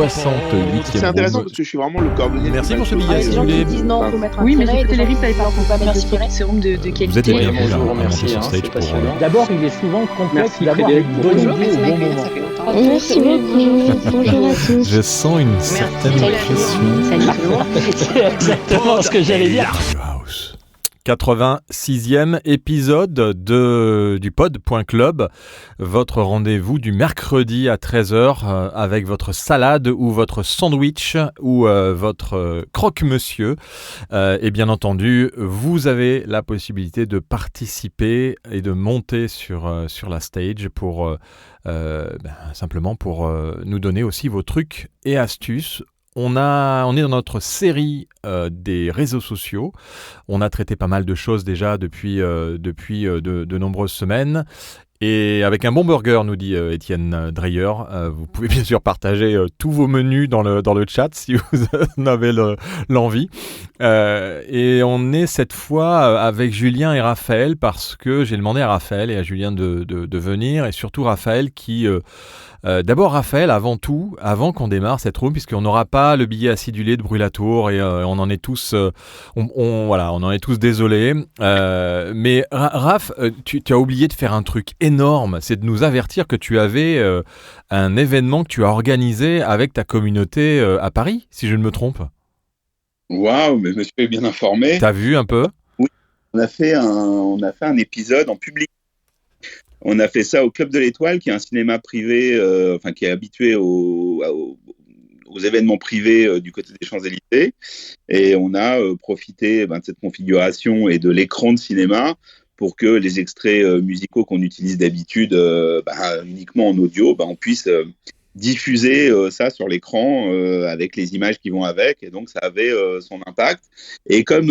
68e C'est intéressant room. parce que je suis vraiment le cordonnier. Merci pour ce Ah, billet. les Si vous gens qui voulez, disent non, faut mettre un Oui, mais tiret, j'ai et écouté des les gens riffs, qui ça disent faut pas mettre de tiret. sérum de vous êtes qualité. des Oui, bienvenus bonjour, à monter merci, sur stage c'est pour... passionnant. D'abord, il est souvent complexe Merci, d'avoir Frédéric, une pour bonne ton- idée au bon moment. Merci beaucoup. Bonjour à tous. Je sens une certaine pression. Salut tout le monde. C'est exactement ce que j'allais dire. House. 86e épisode du pod.club, votre rendez-vous du mercredi à 13h avec votre salade ou votre sandwich ou votre croque-monsieur. Et bien entendu, vous avez la possibilité de participer et de monter sur la stage pour simplement pour nous donner aussi vos trucs et astuces. On est dans notre série des réseaux sociaux. On a traité pas mal de choses déjà depuis de nombreuses semaines. Et avec un bon burger, nous dit Étienne Dreyer, vous pouvez bien sûr partager tous vos menus dans le chat si vous en avez l'envie. Et on est cette fois avec Julien et Raphaël parce que j'ai demandé à Raphaël et à Julien de venir, et surtout Raphaël qui... d'abord Raphaël, avant tout, avant qu'on démarre cette room, puisqu'on n'aura pas le billet acidulé de Brûlatour et on en est tous, on en est tous désolés. Mais Raph, tu as oublié de faire un truc énorme, c'est de nous avertir que tu avais un événement que tu as organisé avec ta communauté à Paris, si je ne me trompe. Waouh, mais je me suis bien informé. T'as vu un peu ? Oui, on a fait un épisode en public. On a fait ça au Club de l'Étoile, qui est un cinéma privé, qui est habitué aux événements privés du côté des Champs-Élysées. Et on a profité de cette configuration et de l'écran de cinéma pour que les extraits musicaux qu'on utilise d'habitude uniquement en audio, on puisse diffuser ça sur l'écran avec les images qui vont avec. Et donc, ça avait son impact. Et comme,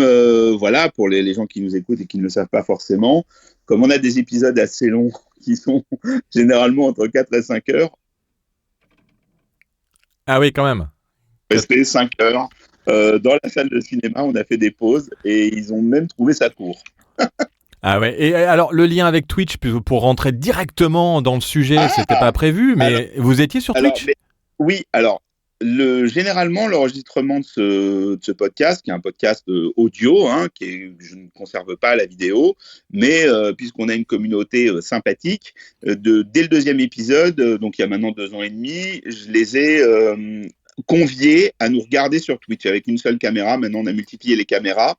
pour les gens qui nous écoutent et qui ne le savent pas forcément, comme on a des épisodes assez longs qui sont généralement entre 4 et 5 heures. Ah oui, quand même. Resté 5 heures. Dans la salle de cinéma, on a fait des pauses et ils ont même trouvé ça court. Ah ouais. Et alors, le lien avec Twitch, pour rentrer directement dans le sujet, c'était pas prévu, mais alors, vous étiez sur Twitch ? Oui, alors, généralement, l'enregistrement de ce podcast, qui est un podcast audio, je ne conserve pas la vidéo, mais puisqu'on a une communauté sympathique, dès le deuxième épisode, donc il y a maintenant 2 ans et demi, je les ai conviés à nous regarder sur Twitch avec une seule caméra. Maintenant, on a multiplié les caméras.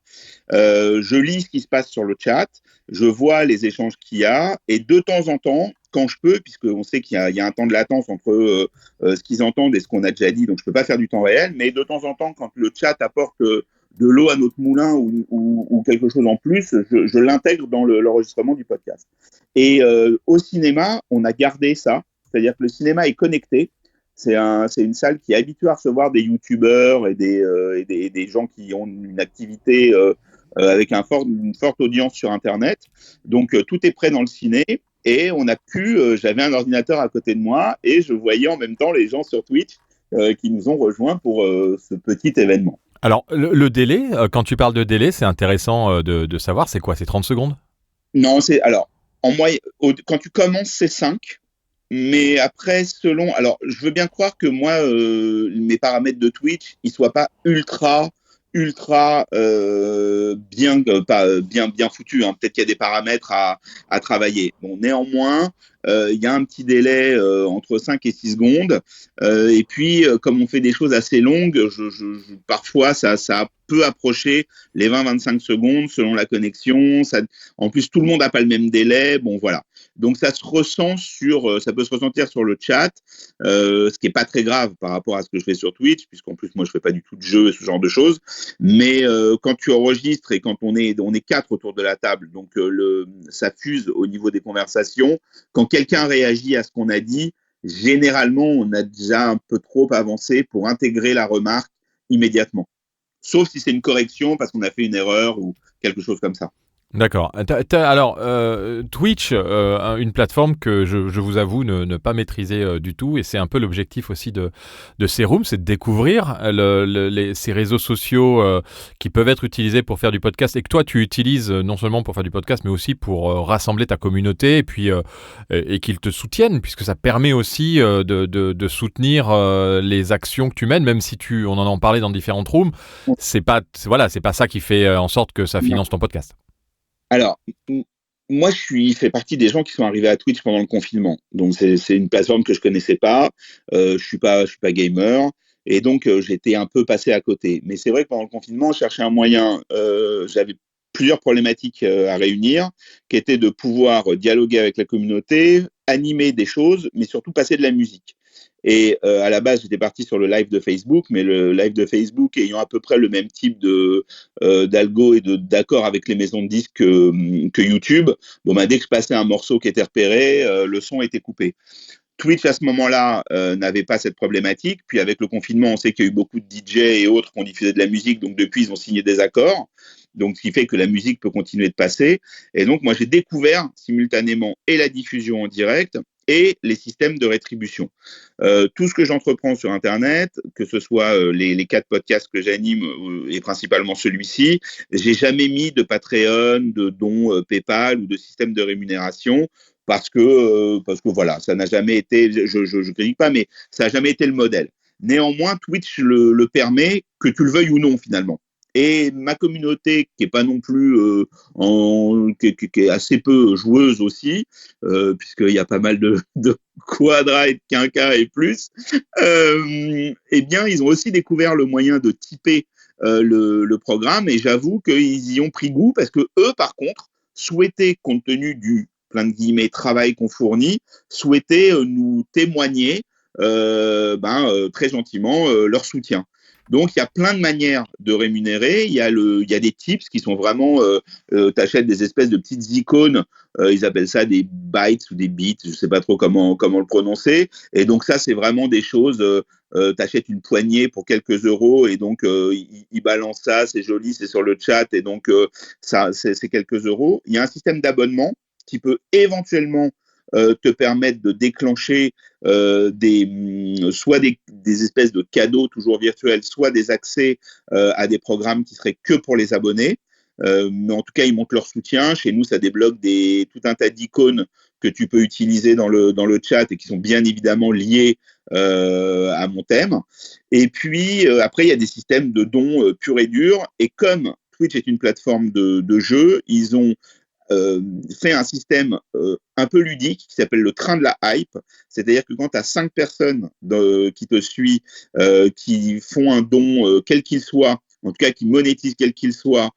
Je lis ce qui se passe sur le chat, je vois les échanges qu'il y a, et de temps en temps, quand je peux, puisqu'on sait qu'il y a un temps de latence entre ce qu'ils entendent et ce qu'on a déjà dit, donc je ne peux pas faire du temps réel, mais de temps en temps, quand le chat apporte de l'eau à notre moulin ou quelque chose en plus, je l'intègre dans l'enregistrement du podcast. Et au cinéma, on a gardé ça, c'est-à-dire que le cinéma est connecté. C'est une salle qui est habituée à recevoir des youtubeurs et des gens qui ont une activité avec une forte audience sur Internet. Donc, tout est prêt dans le ciné. Et on a j'avais un ordinateur à côté de moi et je voyais en même temps les gens sur Twitch qui nous ont rejoints pour ce petit événement. Alors, le délai, quand tu parles de délai, c'est intéressant de savoir, c'est quoi ? C'est 30 secondes ? Non, en moyenne, quand tu commences, c'est 5. Mais après, alors, je veux bien croire que moi, mes paramètres de Twitch, ils soient pas ultra bien foutus. Peut-être qu'il y a des paramètres à travailler. Bon, néanmoins, il y a un petit délai entre 5 et 6 secondes. Et puis, comme on fait des choses assez longues, parfois, ça peut approcher les 20-25 secondes selon la connexion. En plus, tout le monde n'a pas le même délai. Bon, voilà. Donc, ça peut se ressentir sur le chat, ce qui n'est pas très grave par rapport à ce que je fais sur Twitch, puisqu'en plus, moi, je ne fais pas du tout de jeu et ce genre de choses. Mais quand tu enregistres et quand on est 4 autour de la table, donc ça fuse au niveau des conversations. Quand quelqu'un réagit à ce qu'on a dit, généralement, on a déjà un peu trop avancé pour intégrer la remarque immédiatement. Sauf si c'est une correction parce qu'on a fait une erreur ou quelque chose comme ça. D'accord. Alors, Twitch, une plateforme que je vous avoue ne pas maîtriser du tout, et c'est un peu l'objectif aussi de ces rooms, c'est de découvrir ces réseaux sociaux qui peuvent être utilisés pour faire du podcast, et que toi tu utilises non seulement pour faire du podcast, mais aussi pour rassembler ta communauté, et puis et qu'ils te soutiennent, puisque ça permet aussi de soutenir les actions que tu mènes, même si on en parlait dans différentes rooms, c'est pas ça qui fait en sorte que ça finance ton podcast. Alors, moi, fais partie des gens qui sont arrivés à Twitch pendant le confinement. Donc, c'est une plateforme que je connaissais pas. Je suis pas gamer. Et donc, j'étais un peu passé à côté. Mais c'est vrai que pendant le confinement, je cherchais un moyen. J'avais plusieurs problématiques à réunir, qui étaient de pouvoir dialoguer avec la communauté, animer des choses, mais surtout passer de la musique. Et à la base, j'étais parti sur le live de Facebook, mais le live de Facebook ayant à peu près le même type d'algo et d'accord avec les maisons de disques que YouTube, dès que je passais un morceau qui était repéré, le son était coupé. Twitch, à ce moment-là, n'avait pas cette problématique. Puis avec le confinement, on sait qu'il y a eu beaucoup de DJ et autres qui ont diffusé de la musique. Donc depuis, ils ont signé des accords. Donc ce qui fait que la musique peut continuer de passer. Et donc moi, j'ai découvert simultanément et la diffusion en direct et les systèmes de rétribution. Tout ce que j'entreprends sur Internet, que ce soit les 4 podcasts que j'anime et principalement celui-ci, j'ai jamais mis de Patreon, de dons PayPal ou de système de rémunération parce que voilà, ça n'a jamais été, je critique pas, mais ça n'a jamais été le modèle. Néanmoins, Twitch le permet, que tu le veuilles ou non finalement. Et ma communauté, qui est pas non plus qui est assez peu joueuse aussi, puisqu'il y a pas mal de quadra et de quinquas et plus, eh bien, ils ont aussi découvert le moyen de typer le programme, et j'avoue qu'ils y ont pris goût parce que eux, par contre, souhaitaient, compte tenu du plein de guillemets travail qu'on fournit, souhaitaient nous témoigner très gentiment leur soutien. Donc, il y a plein de manières de rémunérer. Il y a des tips qui sont vraiment, t'achètes des espèces de petites icônes, ils appellent ça des bytes ou des bits, je sais pas trop comment le prononcer. Et donc ça, c'est vraiment des choses, t'achètes une poignée pour quelques euros et donc ils balancent ça, c'est joli, c'est sur le chat et donc ça, c'est quelques euros. Il y a un système d'abonnement qui peut éventuellement te permettre de déclencher soit des espèces de cadeaux toujours virtuels, soit des accès à des programmes qui seraient que pour les abonnés. Mais en tout cas, ils montrent leur soutien. Chez nous, ça débloque tout un tas d'icônes que tu peux utiliser dans le chat et qui sont bien évidemment liées à mon thème. Et puis, après, il y a des systèmes de dons purs et durs. Et comme Twitch est une plateforme de jeu, ils ont fait un système un peu ludique qui s'appelle le train de la hype. C'est-à-dire que quand tu as 5 personnes qui te suivent, qui font un don quel qu'il soit, en tout cas qui monétisent quel qu'il soit,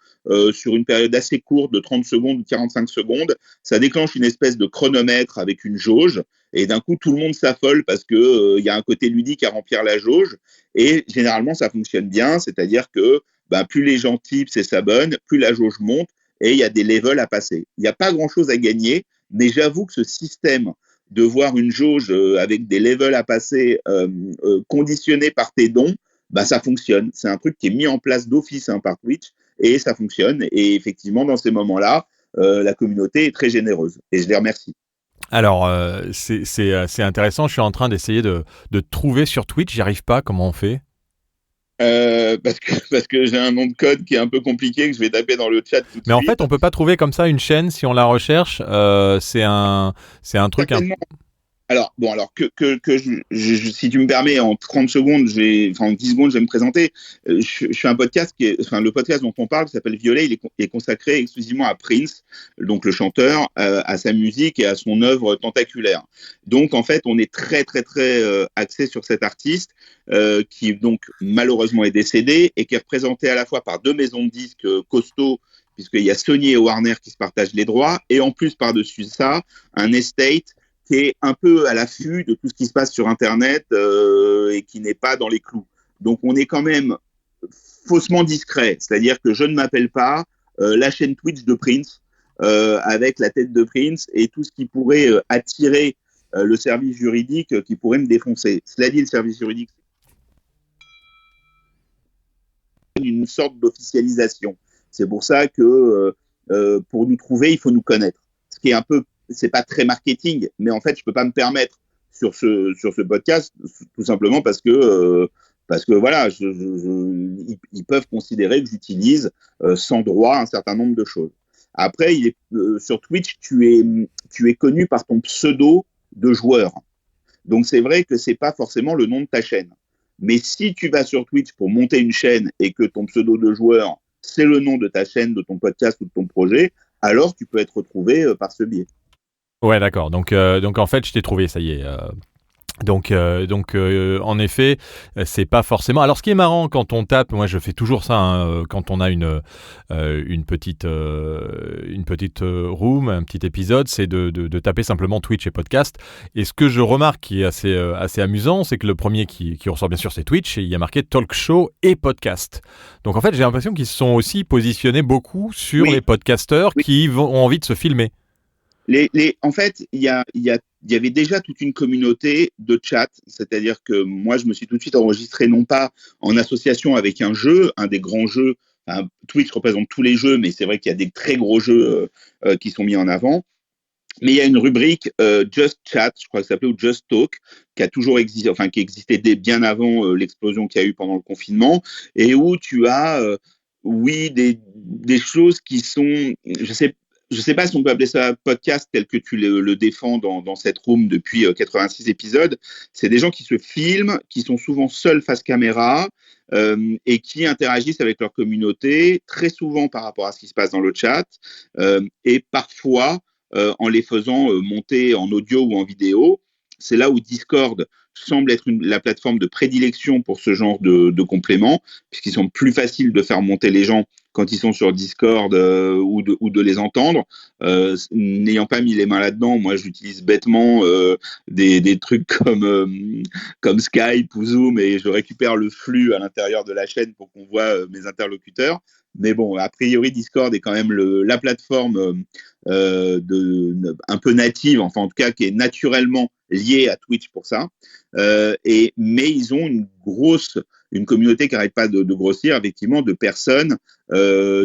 sur une période assez courte de 30 secondes ou 45 secondes, ça déclenche une espèce de chronomètre avec une jauge. Et d'un coup, tout le monde s'affole parce qu'il y a un côté ludique à remplir la jauge. Et généralement, ça fonctionne bien. C'est-à-dire que plus les gens tipent et s'abonnent, plus la jauge monte. Et il y a des levels à passer. Il n'y a pas grand-chose à gagner, mais j'avoue que ce système de voir une jauge avec des levels à passer conditionnés par tes dons, ça fonctionne. C'est un truc qui est mis en place d'office par Twitch et ça fonctionne. Et effectivement, dans ces moments-là, la communauté est très généreuse et je les remercie. Alors, c'est intéressant. Je suis en train d'essayer de trouver sur Twitch. J'y arrive pas. Comment on fait ? Parce que j'ai un nom de code qui est un peu compliqué que je vais taper dans le chat tout de suite. Mais en fait, on peut pas trouver comme ça une chaîne si on la recherche. C'est un truc. Alors, si tu me permets, en 30 secondes, en 10 secondes, je vais me présenter. Je suis un podcast le podcast dont on parle, qui s'appelle Violet, il est consacré exclusivement à Prince, donc le chanteur, à sa musique et à son œuvre tentaculaire. Donc, en fait, on est très, très, très axé sur cet artiste, qui, donc, malheureusement est décédé et qui est représenté à la fois par 2 maisons de disques costauds, puisqu'il y a Sony et Warner qui se partagent les droits, et en plus, par-dessus ça, un estate qui est un peu à l'affût de tout ce qui se passe sur Internet et qui n'est pas dans les clous. Donc, on est quand même faussement discret. C'est-à-dire que je ne m'appelle pas la chaîne Twitch de Prince avec la tête de Prince et tout ce qui pourrait attirer le service juridique qui pourrait me défoncer. Cela dit, le service juridique, c'est une sorte d'officialisation. C'est pour ça que pour nous trouver, il faut nous connaître. Ce qui est un peu, c'est pas très marketing, mais en fait, je peux pas me permettre sur ce podcast, tout simplement parce que voilà, ils peuvent considérer que j'utilise sans droit un certain nombre de choses. Après, sur Twitch, tu es connu par ton pseudo de joueur. Donc c'est vrai que c'est pas forcément le nom de ta chaîne. Mais si tu vas sur Twitch pour monter une chaîne et que ton pseudo de joueur, c'est le nom de ta chaîne, de ton podcast ou de ton projet, alors tu peux être retrouvé par ce biais. Ouais, d'accord. Donc en fait, je t'ai trouvé, ça y est. Donc, en effet, c'est pas forcément. Alors, ce qui est marrant quand on tape, moi, je fais toujours ça quand on a une petite room, un petit épisode, c'est de taper simplement Twitch et podcast. Et ce que je remarque qui est assez amusant, c'est que le premier qui ressort bien sûr, c'est Twitch, et il y a marqué talk show et podcast. Donc, en fait, j'ai l'impression qu'ils se sont aussi positionnés beaucoup sur les podcasteurs qui ont envie de se filmer. En fait, il y avait déjà toute une communauté de chat, c'est-à-dire que moi, je me suis tout de suite enregistré non pas en association avec un jeu, un des grands jeux. Twitch représente tous les jeux, mais c'est vrai qu'il y a des très gros jeux qui sont mis en avant. Mais il y a une rubrique Just Chat, je crois que ça s'appelait, ou Just Talk, qui a toujours existé, enfin qui existait bien avant l'explosion qu'il y a eu pendant le confinement, et où tu as, des choses qui sont, je sais pas si on peut appeler ça podcast tel que tu le défends dans cette room depuis 86 épisodes. C'est des gens qui se filment, qui sont souvent seuls face caméra et qui interagissent avec leur communauté, très souvent par rapport à ce qui se passe dans le chat et parfois en les faisant monter en audio ou en vidéo. C'est là où Discord semble être la plateforme de prédilection pour ce genre de compléments, puisqu'ils sont plus faciles de faire monter les gens quand ils sont sur Discord ou de les entendre. N'ayant pas mis les mains là-dedans, moi j'utilise bêtement des trucs comme Skype ou Zoom et je récupère le flux à l'intérieur de la chaîne pour qu'on voit mes interlocuteurs. Mais bon, a priori, Discord est quand même la plateforme un peu native, enfin en tout cas qui est naturellement liée à Twitch pour ça. Mais ils ont une communauté qui n'arrête pas de grossir, effectivement, de personnes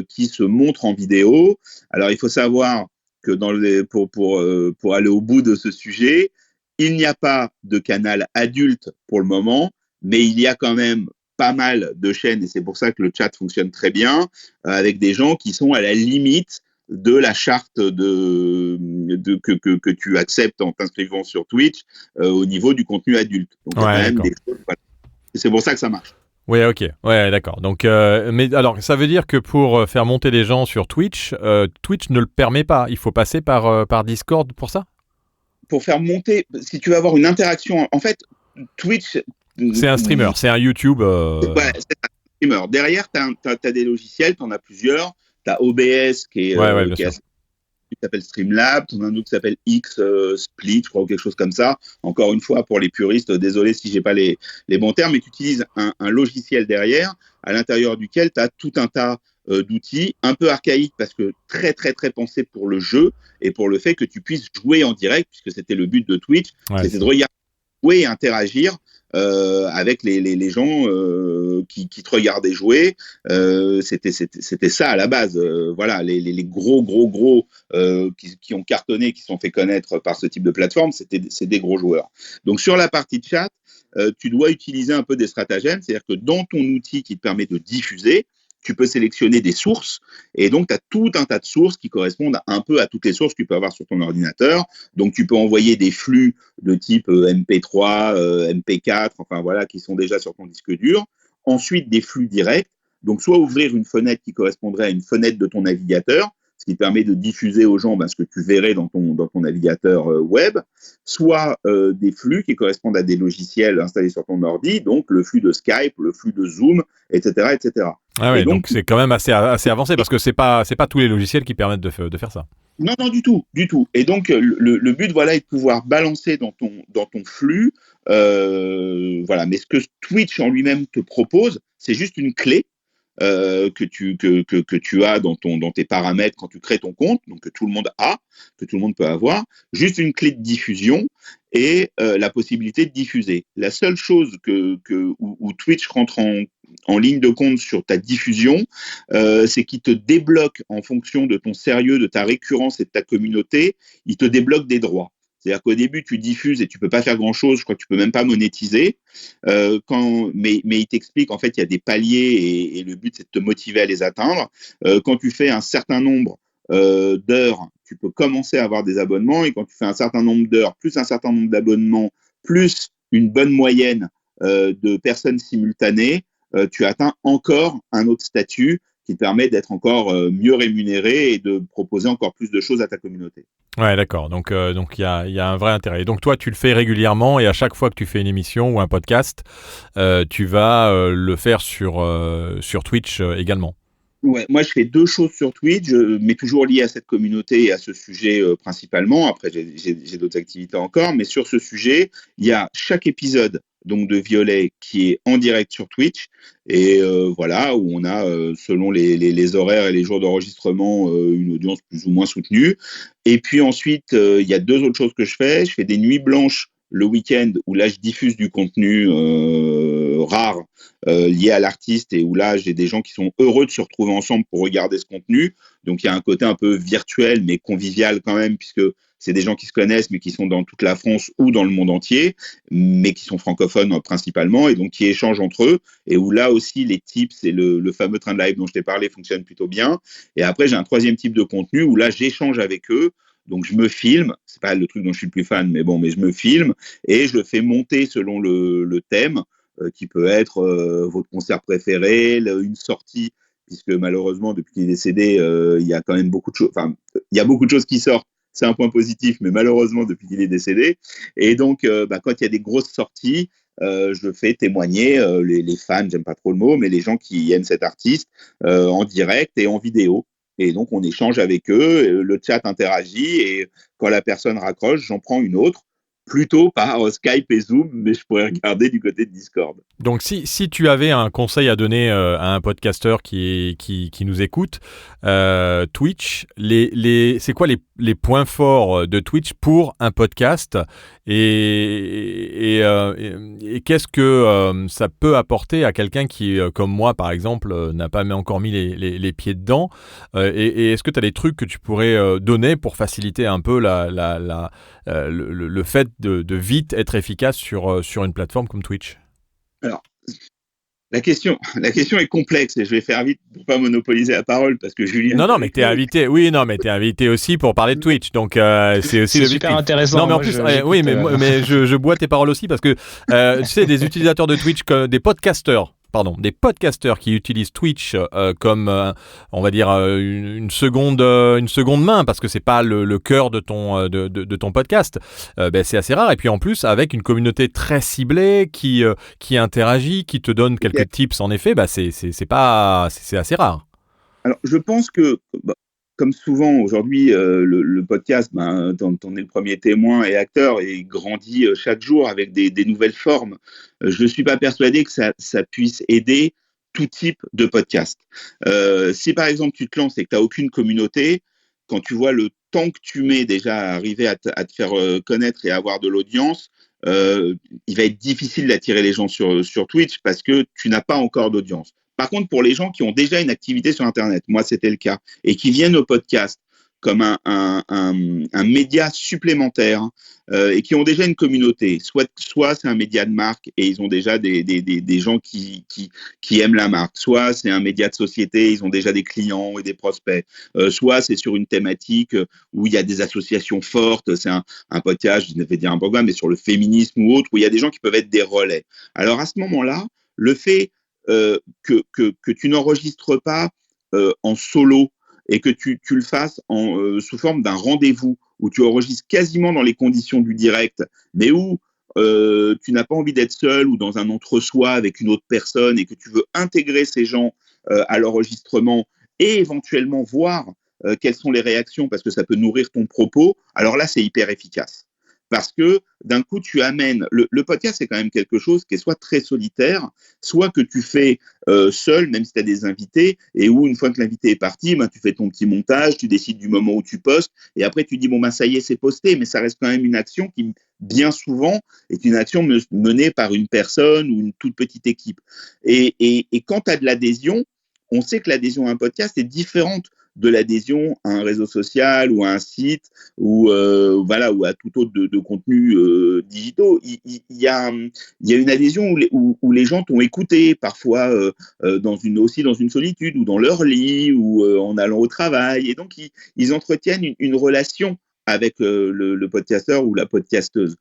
qui se montrent en vidéo. Alors, il faut savoir que pour aller au bout de ce sujet, il n'y a pas de canal adulte pour le moment, mais il y a quand même pas mal de chaînes, et c'est pour ça que le chat fonctionne très bien, avec des gens qui sont à la limite de la charte que tu acceptes en t'inscrivant sur Twitch au niveau du contenu adulte. Donc, il y a quand même des choses, voilà. Et c'est pour ça que ça marche. Oui, ok. Ouais, d'accord. Donc, mais alors, ça veut dire que pour faire monter les gens sur Twitch, Twitch ne le permet pas. Il faut passer par Discord pour ça ? Pour faire monter, si tu veux avoir une interaction, en fait, Twitch... C'est un streamer, c'est un YouTube. Ouais, c'est un streamer. Derrière, tu as des logiciels, tu en as plusieurs. Tu as OBS qui s'appelle Streamlab, tu en as un autre qui s'appelle Split, je crois, ou quelque chose comme ça. Encore une fois, pour les puristes, désolé si j'ai pas les bons termes, mais tu utilises un logiciel derrière, à l'intérieur duquel tu as tout un tas d'outils, un peu archaïques parce que très, très, très pensés pour le jeu et pour le fait que tu puisses jouer en direct, puisque c'était le but de Twitch, c'était de regarder, jouer et interagir avec les gens qui te regardaient jouer. C'était ça à la base. Voilà, les gros qui ont cartonné, qui se sont fait connaître par ce type de plateforme, c'est des gros joueurs. Donc sur la partie de chat, tu dois utiliser un peu des stratagèmes, c'est-à-dire que dans ton outil qui te permet de diffuser, tu peux sélectionner des sources et donc tu as tout un tas de sources qui correspondent un peu à toutes les sources que tu peux avoir sur ton ordinateur. Donc tu peux envoyer des flux de type MP3, MP4, enfin voilà, qui sont déjà sur ton disque dur. Ensuite des flux directs, donc soit ouvrir une fenêtre qui correspondrait à une fenêtre de ton navigateur, ce qui permet de diffuser aux gens ce que tu verrais dans ton navigateur web, soit des flux qui correspondent à des logiciels installés sur ton ordi, donc le flux de Skype, le flux de Zoom, etc. etc. Ah oui, donc c'est quand même assez avancé parce que c'est pas tous les logiciels qui permettent de faire ça. Non, du tout. Et donc le but, voilà, est de pouvoir balancer dans ton flux, voilà. Mais ce que Twitch en lui-même te propose, c'est juste une clé que tu as dans tes paramètres quand tu crées ton compte, donc que tout le monde a, que tout le monde peut avoir, juste une clé de diffusion et la possibilité de diffuser. La seule chose où Twitch rentre en ligne de compte sur ta diffusion, c'est qu'il te débloque en fonction de ton sérieux, de ta récurrence et de ta communauté, il te débloque des droits. C'est-à-dire qu'au début, tu diffuses et tu peux pas faire grand-chose, je crois que tu peux même pas monétiser. Mais il t'explique, en fait, il y a des paliers et le but, c'est de te motiver à les atteindre. Quand tu fais un certain nombre d'heures, tu peux commencer à avoir des abonnements, et quand tu fais un certain nombre d'heures, plus un certain nombre d'abonnements, plus une bonne moyenne de personnes simultanées, tu atteins encore un autre statut qui te permet d'être encore mieux rémunéré et de proposer encore plus de choses à ta communauté. Ouais, d'accord. Donc il y a un vrai intérêt. Et donc toi, tu le fais régulièrement, et à chaque fois que tu fais une émission ou un podcast, tu vas le faire sur Twitch également. Ouais, moi je fais 2 choses sur Twitch, mais toujours liées à cette communauté et à ce sujet principalement. Après, j'ai d'autres activités encore, mais sur ce sujet, il y a chaque épisode donc de Violet qui est en direct sur Twitch, et voilà, où on a selon les horaires et les jours d'enregistrement une audience plus ou moins soutenue. Et puis ensuite, il y a 2 autres choses que je fais. Je fais des nuits blanches le week-end, où là je diffuse du contenu rare lié à l'artiste, et où là j'ai des gens qui sont heureux de se retrouver ensemble pour regarder ce contenu. Donc il y a un côté un peu virtuel mais convivial quand même, puisque c'est des gens qui se connaissent mais qui sont dans toute la France ou dans le monde entier, mais qui sont francophones principalement, et donc qui échangent entre eux, et où là aussi les tips et le fameux train de live dont je t'ai parlé fonctionnent plutôt bien. Et après j'ai un 3e type de contenu où là j'échange avec eux. Donc je me filme, c'est pas le truc dont je suis le plus fan, mais je me filme et je le fais monter selon le thème, qui peut être votre concert préféré, une sortie, puisque malheureusement depuis qu'il est décédé, il y a quand même beaucoup de choses, enfin il y a beaucoup de choses qui sortent. C'est un point positif, mais malheureusement depuis qu'il est décédé. Et donc quand il y a des grosses sorties, je fais témoigner les fans, j'aime pas trop le mot, mais les gens qui aiment cet artiste en direct et en vidéo. Et donc, on échange avec eux, le chat interagit, et quand la personne raccroche, j'en prends une autre, plutôt par Skype et Zoom, mais je pourrais regarder du côté de Discord. Donc, si tu avais un conseil à donner à un podcasteur qui nous écoute, Twitch, c'est quoi les points forts de Twitch pour un podcast, et qu'est-ce que ça peut apporter à quelqu'un qui, comme moi par exemple, n'a pas encore mis les pieds dedans, et est-ce que tu as des trucs que tu pourrais donner pour faciliter un peu le fait de vite être efficace sur une plateforme comme Twitch? Alors, la question est complexe, et je vais faire vite pour pas monopoliser la parole, parce que Julien... Non, mais t'es invité. Oui, non, mais t'es invité aussi pour parler de Twitch, donc c'est aussi c'est super intéressant. Non, mais en plus, oui, mais je bois tes paroles aussi, parce que tu sais, des utilisateurs de Twitch, des podcasteurs qui utilisent Twitch comme, on va dire, une seconde main, parce que c'est pas le cœur de ton podcast. C'est assez rare. Et puis en plus, avec une communauté très ciblée qui interagit, qui te donne quelques tips, en effet, c'est assez rare. Alors, je pense que, comme souvent aujourd'hui, le podcast, t'en es le premier témoin et acteur, et il grandit chaque jour avec des nouvelles formes. Je ne suis pas persuadé que ça puisse aider tout type de podcast. Si par exemple tu te lances et que tu n'as aucune communauté, quand tu vois le temps que tu mets déjà à arriver à te faire connaître et à avoir de l'audience, il va être difficile d'attirer les gens sur Twitch, parce que tu n'as pas encore d'audience. Par contre, pour les gens qui ont déjà une activité sur Internet, moi c'était le cas, et qui viennent au podcast comme un média supplémentaire, et qui ont déjà une communauté, soit c'est un média de marque et ils ont déjà des gens qui aiment la marque, soit c'est un média de société, ils ont déjà des clients et des prospects, soit c'est sur une thématique où il y a des associations fortes, c'est un podcast, je vais dire un programme, mais sur le féminisme ou autre, où il y a des gens qui peuvent être des relais. Alors à ce moment-là, le fait que tu n'enregistres pas en solo, et que tu le fasses sous forme d'un rendez-vous, où tu enregistres quasiment dans les conditions du direct, mais où tu n'as pas envie d'être seul ou dans un entre-soi avec une autre personne, et que tu veux intégrer ces gens à l'enregistrement, et éventuellement voir quelles sont les réactions, parce que ça peut nourrir ton propos, alors là c'est hyper efficace. Parce que d'un coup, tu amènes... Le podcast, c'est quand même quelque chose qui est soit très solitaire, soit que tu fais seul, même si tu as des invités, et où une fois que l'invité est parti, tu fais ton petit montage, tu décides du moment où tu postes, et après tu dis, ça y est, c'est posté, mais ça reste quand même une action qui bien souvent, est une action menée par une personne ou une toute petite équipe. Et quand tu as de l'adhésion, on sait que l'adhésion à un podcast est différente de l'adhésion à un réseau social ou à un site ou ou à tout autre de contenu digitaux. Il y a une adhésion où les gens t'ont écouté, parfois aussi dans une solitude ou dans leur lit ou en allant au travail. Et donc, ils entretiennent une relation avec le podcasteur ou la podcasteuse.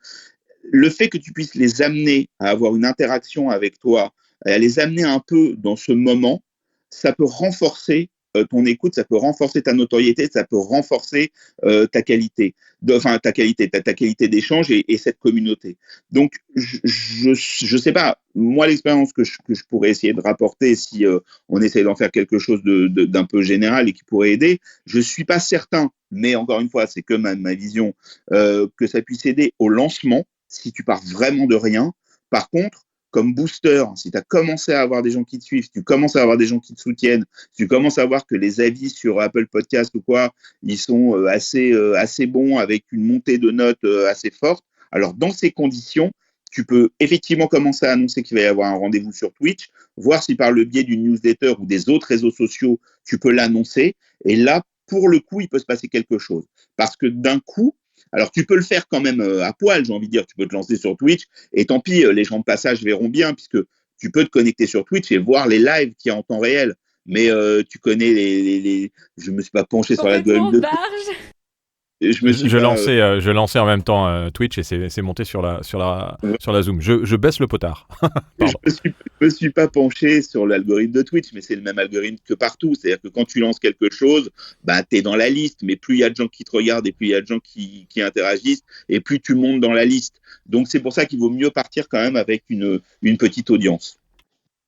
Le fait que tu puisses les amener à avoir une interaction avec toi, à les amener un peu dans ce moment, ça peut renforcer ton écoute, ça peut renforcer ta notoriété, ça peut renforcer ta qualité, ta qualité d'échange et cette communauté. Donc, je sais pas, moi, l'expérience que je pourrais essayer de rapporter si on essaie d'en faire quelque chose d'un peu général et qui pourrait aider, je suis pas certain, mais encore une fois, c'est que ma vision, que ça puisse aider au lancement, si tu pars vraiment de rien. Par contre, comme booster, si tu as commencé à avoir des gens qui te suivent, si tu commences à avoir des gens qui te soutiennent, si tu commences à voir que les avis sur Apple Podcast ou quoi, ils sont assez bons avec une montée de notes assez forte, alors dans ces conditions, tu peux effectivement commencer à annoncer qu'il va y avoir un rendez-vous sur Twitch, voir si par le biais d'une newsletter ou des autres réseaux sociaux, tu peux l'annoncer. Et là, pour le coup, il peut se passer quelque chose. Parce que d'un coup, alors tu peux le faire quand même à poil, j'ai envie de dire, tu peux te lancer sur Twitch et tant pis, les gens de passage verront bien puisque tu peux te connecter sur Twitch et voir les lives qu'il y a en temps réel. Mais tu connais je me suis pas penché sur l'algorithme de Twitch. Je lançais en même temps Twitch et c'est monté sur la Zoom. Je baisse le potard. Je me suis pas penché sur l'algorithme de Twitch, mais c'est le même algorithme que partout. C'est-à-dire que quand tu lances quelque chose, tu es dans la liste, mais plus il y a de gens qui te regardent et plus il y a de gens qui interagissent, et plus tu montes dans la liste. Donc c'est pour ça qu'il vaut mieux partir quand même avec une petite audience.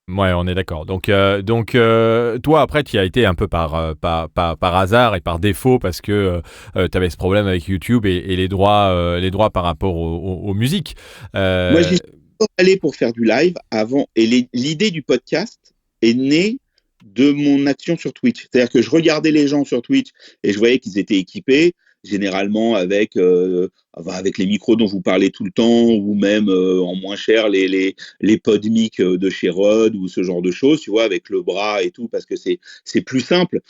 Ouais, on est d'accord. Donc, toi, après, tu y as été un peu par hasard et par défaut parce que tu avais ce problème avec YouTube et les droits par rapport aux musiques. Moi, j'y suis allé pour faire du live avant. Et l'idée du podcast est née de mon action sur Twitch. C'est-à-dire que je regardais les gens sur Twitch et je voyais qu'ils étaient équipés, généralement avec les micros dont vous parlez tout le temps, ou même en moins cher, les PodMic de chez Rode ou ce genre de choses, tu vois, avec le bras et tout, parce que c'est plus simple.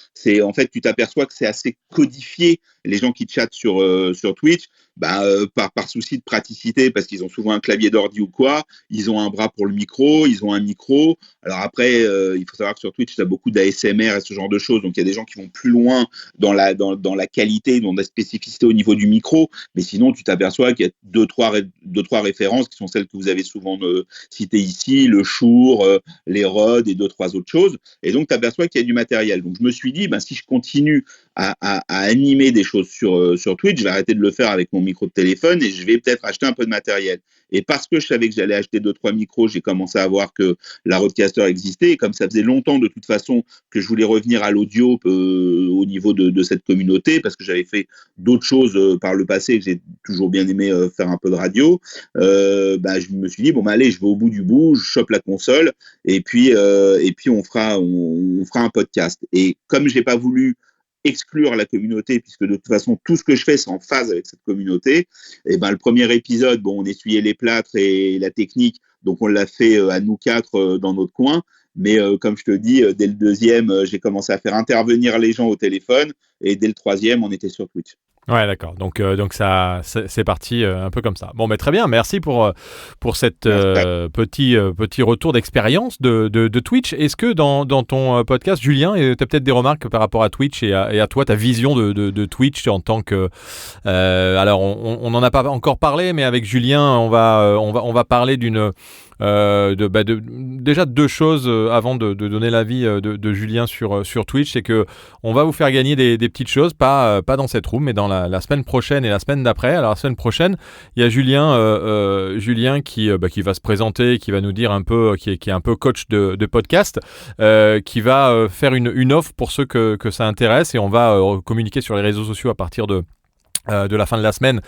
En fait, tu t'aperçois que c'est assez codifié. Les gens qui chattent sur Twitch, par souci de praticité, parce qu'ils ont souvent un clavier d'ordi ou quoi, ils ont un bras pour le micro, ils ont un micro. Alors après, il faut savoir que sur Twitch, tu as beaucoup d'ASMR et ce genre de choses, donc il y a des gens qui vont plus loin dans la qualité, dans la spécificité au niveau du micro, mais sinon, tu t'aperçois qu'il y a deux, trois références qui sont celles que vous avez souvent citées ici, le Shure, les Rode et deux, trois autres choses, et donc tu t'aperçois qu'il y a du matériel. Donc je me suis dit, si je continue à animer des choses sur Twitch, je vais arrêter de le faire avec mon micro de téléphone et je vais peut-être acheter un peu de matériel. Et parce que je savais que j'allais acheter 2-3 micros, j'ai commencé à voir que la Rodecaster existait. Et comme ça faisait longtemps de toute façon que je voulais revenir à l'audio au niveau de cette communauté, parce que j'avais fait d'autres choses par le passé, que j'ai toujours bien aimé faire un peu de radio, je me suis dit, allez, je vais au bout du bout, je chope la console et puis on fera un podcast. Et comme j'ai pas voulu exclure la communauté, puisque de toute façon, tout ce que je fais, c'est en phase avec cette communauté. Et le premier épisode, on essuyait les plâtres et la technique, donc on l'a fait à nous quatre dans notre coin. Mais comme je te dis, dès le deuxième, j'ai commencé à faire intervenir les gens au téléphone, et dès le troisième, on était sur Twitch. Ouais, d'accord. Donc ça, c'est parti un peu comme ça. Bon, mais très bien. Merci pour cette petit retour d'expérience de Twitch. Est-ce que dans ton podcast, Julien, tu as peut-être des remarques par rapport à Twitch et à toi, ta vision de Twitch en tant que... alors, on n'en a pas encore parlé, mais avec Julien, on va parler déjà deux choses avant de donner l'avis de Julien sur Twitch. C'est que on va vous faire gagner des petites choses, pas dans cette room, mais dans la semaine prochaine et la semaine d'après. Alors la semaine prochaine, il y a Julien qui va se présenter, qui va nous dire un peu, qui est un peu coach de podcast, qui va faire une offre pour ceux que ça intéresse, et on va communiquer sur les réseaux sociaux à partir de de la fin de la semaine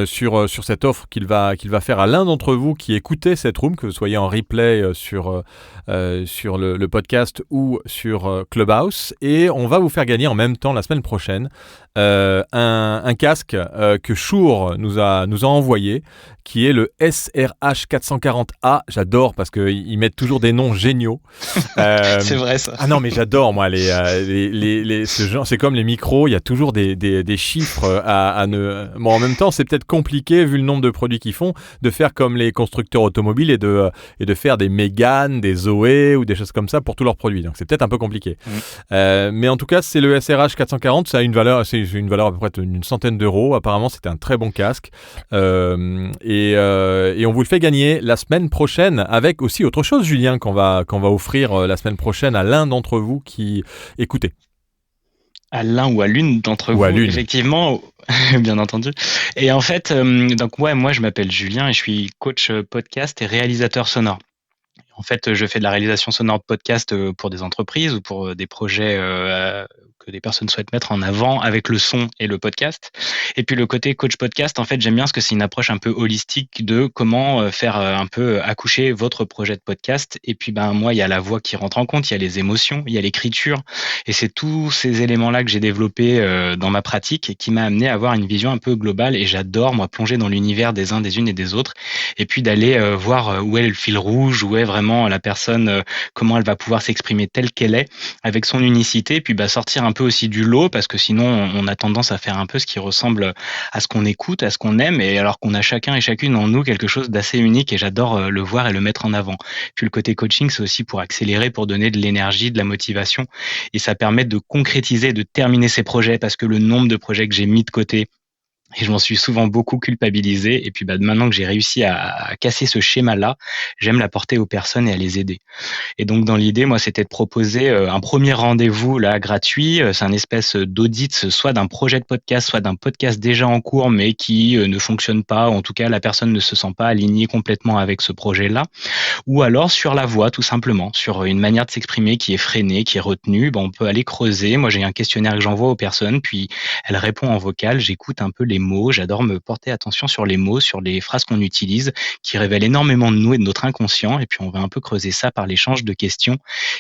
sur cette offre qu'il va faire à l'un d'entre vous qui écoutez cette room, que vous soyez en replay sur le podcast ou sur Clubhouse. Et on va vous faire gagner en même temps la semaine prochaine un casque que Shure nous a envoyé, qui est le SRH 440A. J'adore parce qu'ils mettent toujours des noms géniaux. C'est vrai ça. Ah non, mais j'adore moi ce genre. C'est comme les micros, il y a toujours des chiffres Bon, en même temps, c'est peut-être compliqué vu le nombre de produits qu'ils font de faire comme les constructeurs automobiles et de faire des Mégane, des Zoé ou des choses comme ça pour tous leurs produits. Donc c'est peut-être un peu compliqué. Mais en tout cas, c'est le SRH 440. Ça a une valeur à peu près d'une centaine d'euros. Apparemment, c'était un très bon casque. Et on vous le fait gagner la semaine prochaine avec aussi autre chose, Julien, qu'on va offrir la semaine prochaine à l'un d'entre vous qui écoutez. À l'un ou à l'une d'entre vous, effectivement, bien entendu. Et en fait, moi je m'appelle Julien et je suis coach podcast et réalisateur sonore. En fait, je fais de la réalisation sonore de podcast pour des entreprises ou pour des projets que des personnes souhaitent mettre en avant avec le son et le podcast. Et puis le côté coach podcast, en fait, j'aime bien parce que c'est une approche un peu holistique de comment faire un peu accoucher votre projet de podcast. Et puis moi, il y a la voix qui rentre en compte, il y a les émotions, il y a l'écriture. Et c'est tous ces éléments-là que j'ai développés dans ma pratique et qui m'a amené à avoir une vision un peu globale. Et j'adore, moi, plonger dans l'univers des uns, des unes et des autres. Et puis d'aller voir où est le fil rouge, où est vraiment la personne, comment elle va pouvoir s'exprimer telle qu'elle est, avec son unicité. Et puis sortir un peu aussi du lot, parce que sinon on a tendance à faire un peu ce qui ressemble à ce qu'on écoute, à ce qu'on aime, et alors qu'on a chacun et chacune en nous quelque chose d'assez unique, et j'adore le voir et le mettre en avant. Puis le côté coaching, c'est aussi pour accélérer, pour donner de l'énergie, de la motivation, et ça permet de concrétiser, de terminer ses projets, parce que le nombre de projets que j'ai mis de côté, et je m'en suis souvent beaucoup culpabilisé. Et puis maintenant que j'ai réussi à casser ce schéma-là, j'aime l'apporter aux personnes et à les aider. Et donc dans l'idée, moi, c'était de proposer un premier rendez-vous là gratuit. C'est un espèce d'audit, soit d'un projet de podcast, soit d'un podcast déjà en cours, mais qui ne fonctionne pas. En tout cas, la personne ne se sent pas alignée complètement avec ce projet-là. Ou alors sur la voix, tout simplement, sur une manière de s'exprimer qui est freinée, qui est retenue. On peut aller creuser. Moi, j'ai un questionnaire que j'envoie aux personnes, puis elles répondent en vocal. J'écoute un peu les mots. J'adore me porter attention sur les mots, sur les phrases qu'on utilise, qui révèlent énormément de nous et de notre inconscient. Et puis, on va un peu creuser ça par l'échange de questions.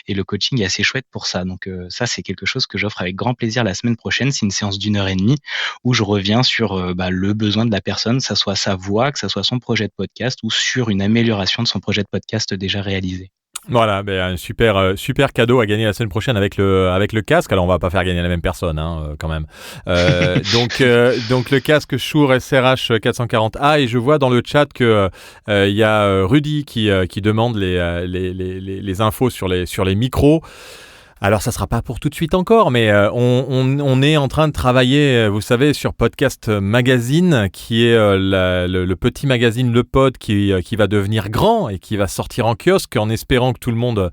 Et le coaching est assez chouette pour ça. Donc, ça, c'est quelque chose que j'offre avec grand plaisir la semaine prochaine. C'est une séance d'1h30 où je reviens sur le besoin de la personne, que ça soit sa voix, que ça soit son projet de podcast ou sur une amélioration de son projet de podcast déjà réalisé. Voilà, un super cadeau à gagner la semaine prochaine avec le casque. Alors on va pas faire gagner la même personne quand même. Donc le casque Shure SRH 440A, et je vois dans le chat que il y a Rudy qui demande les infos sur les micros. Alors, ça sera pas pour tout de suite encore, mais on est en train de travailler, vous savez, sur Podcast Magazine, qui est le petit magazine Le Pod qui va devenir grand et qui va sortir en kiosque, en espérant que tout le monde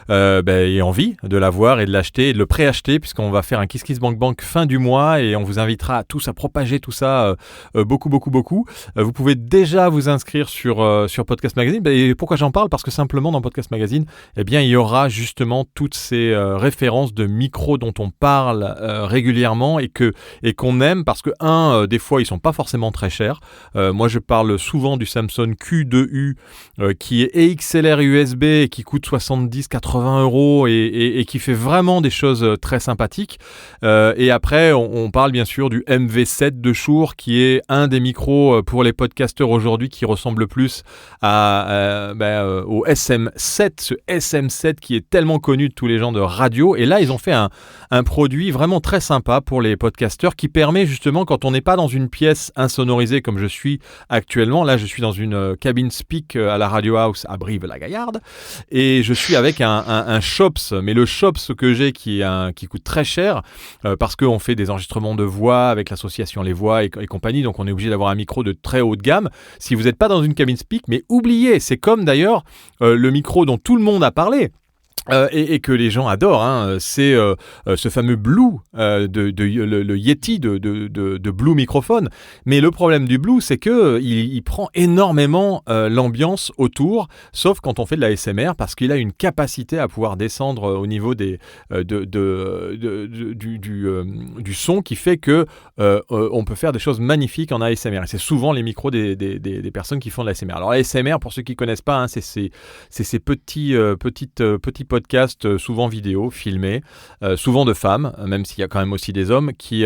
ait envie de l'avoir et de l'acheter et de le préacheter, puisqu'on va faire un Kiss Kiss Bank Bank fin du mois et on vous invitera tous à propager tout ça beaucoup. Vous pouvez déjà vous inscrire sur Podcast Magazine. Et pourquoi j'en parle ? Parce que simplement dans Podcast Magazine, il y aura justement toutes ces références de micros dont on parle régulièrement et qu'on aime, parce que des fois ils sont pas forcément très chers. Moi je parle souvent du Samsung Q2U qui est XLR USB et qui coûte 70-80 euros et qui fait vraiment des choses très sympathiques. Et après on parle bien sûr du MV7 de Shure, qui est un des micros pour les podcasteurs aujourd'hui qui ressemble le plus au SM7, ce SM7 qui est tellement connu de tous les gens de radio. Et là, ils ont fait un produit vraiment très sympa pour les podcasteurs qui permet justement, quand on n'est pas dans une pièce insonorisée comme je suis actuellement, là je suis dans une cabine speak à la Radio House à Brive-la-Gaillarde, et je suis avec un Shops, mais le Shops que j'ai qui coûte très cher parce qu'on fait des enregistrements de voix avec l'association Les Voix et compagnie, donc on est obligé d'avoir un micro de très haut de gamme si vous n'êtes pas dans une cabine speak. Mais oubliez, c'est comme d'ailleurs le micro dont tout le monde a parlé. Et que les gens adorent, hein, c'est ce fameux Blue, le Yeti de Blue Microphone. Mais le problème du Blue, c'est que il prend énormément l'ambiance autour, sauf quand on fait de la ASMR, parce qu'il a une capacité à pouvoir descendre au niveau du son, qui fait que on peut faire des choses magnifiques en ASMR. Et c'est souvent les micros des personnes qui font de l'ASMR. Alors l'ASMR, pour ceux qui ne connaissent pas, hein, c'est ces petits podcasts, souvent vidéo, filmés, souvent de femmes, même s'il y a quand même aussi des hommes qui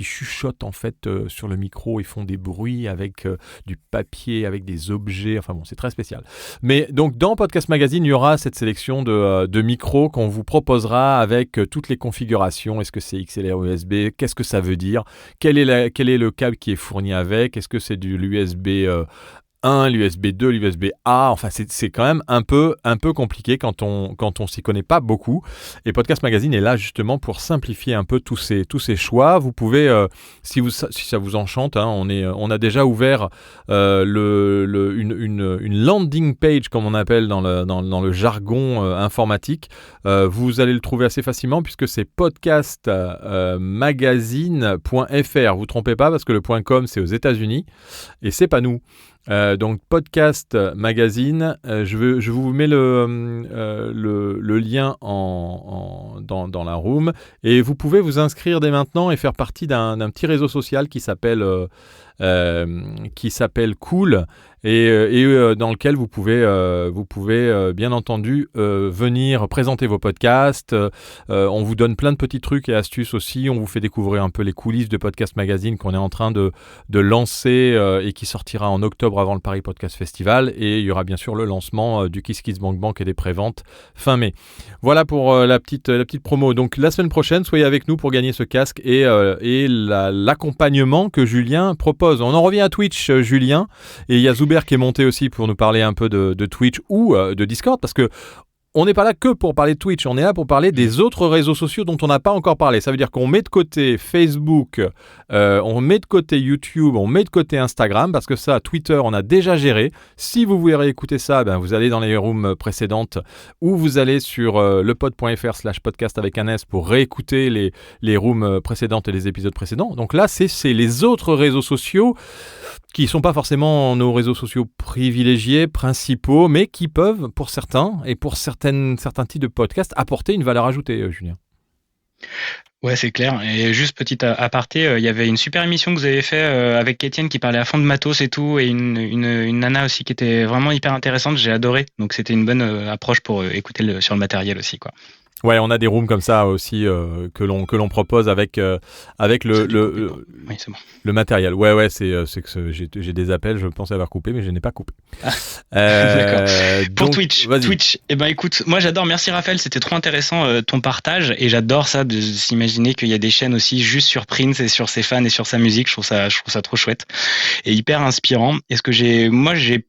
chuchotent en fait sur le micro et font des bruits avec du papier, avec des objets. Enfin bon, c'est très spécial. Mais donc dans Podcast Magazine, il y aura cette sélection de micros qu'on vous proposera avec toutes les configurations. Est-ce que c'est XLR USB? Qu'est-ce que ça veut dire? Quel est le câble qui est fourni avec? Est-ce que c'est du l'USB 1, l'USB 2, l'USB A, enfin c'est quand même un peu compliqué quand on s'y connaît pas beaucoup. Et Podcast Magazine est là justement pour simplifier un peu tous ces choix. Vous pouvez, si ça vous enchante, hein, on a déjà ouvert une landing page, comme on appelle dans le jargon informatique. Vous allez le trouver assez facilement puisque c'est podcastmagazine.fr. Vous trompez pas parce que le .com c'est aux États-Unis et c'est pas nous. Donc Podcast Magazine, je vous mets le lien dans la room et vous pouvez vous inscrire dès maintenant et faire partie d'un petit réseau social qui s'appelle Cool et dans lequel vous pouvez bien entendu venir présenter vos podcasts. On vous donne plein de petits trucs et astuces aussi. On vous fait découvrir un peu les coulisses de Podcast Magazine qu'on est en train de lancer et qui sortira en octobre avant le Paris Podcast Festival. Et il y aura bien sûr le lancement du Kiss Kiss Bank Bank et des préventes fin mai. Voilà pour la petite promo. Donc la semaine prochaine, soyez avec nous pour gagner ce casque et l'accompagnement que Julien propose. On en revient à Twitch, Julien, et il y a Zuber qui est monté aussi pour nous parler un peu de Twitch ou de Discord, parce que on n'est pas là que pour parler de Twitch, on est là pour parler des autres réseaux sociaux dont on n'a pas encore parlé. Ça veut dire qu'on met de côté Facebook, on met de côté YouTube, on met de côté Instagram, parce que ça, Twitter, on a déjà géré. Si vous voulez réécouter ça, vous allez dans les rooms précédentes ou vous allez sur lepod.fr/podcast avec un S pour réécouter les rooms précédentes et les épisodes précédents. Donc là, c'est les autres réseaux sociaux qui ne sont pas forcément nos réseaux sociaux privilégiés, principaux, mais qui peuvent, pour certains et pour certains types de podcasts, apporter une valeur ajoutée, Julien. Ouais, c'est clair. Et juste petit aparté, il y avait une super émission que vous avez fait avec Étienne qui parlait à fond de matos et tout, et une nana aussi qui était vraiment hyper intéressante. J'ai adoré. Donc c'était une bonne approche pour écouter sur le matériel aussi, quoi. Ouais, on a des rooms comme ça aussi que l'on propose avec le oui, c'est bon. Le matériel. Ouais, c'est que j'ai des appels, je pensais avoir coupé, mais je n'ai pas coupé. D'accord. Pour donc, Twitch, vas-y. Écoute, moi j'adore. Merci Raphaël, c'était trop intéressant ton partage, et j'adore ça de s'imaginer qu'il y a des chaînes aussi juste sur Prince et sur ses fans et sur sa musique. Je trouve ça trop chouette et hyper inspirant. Est-ce que j'ai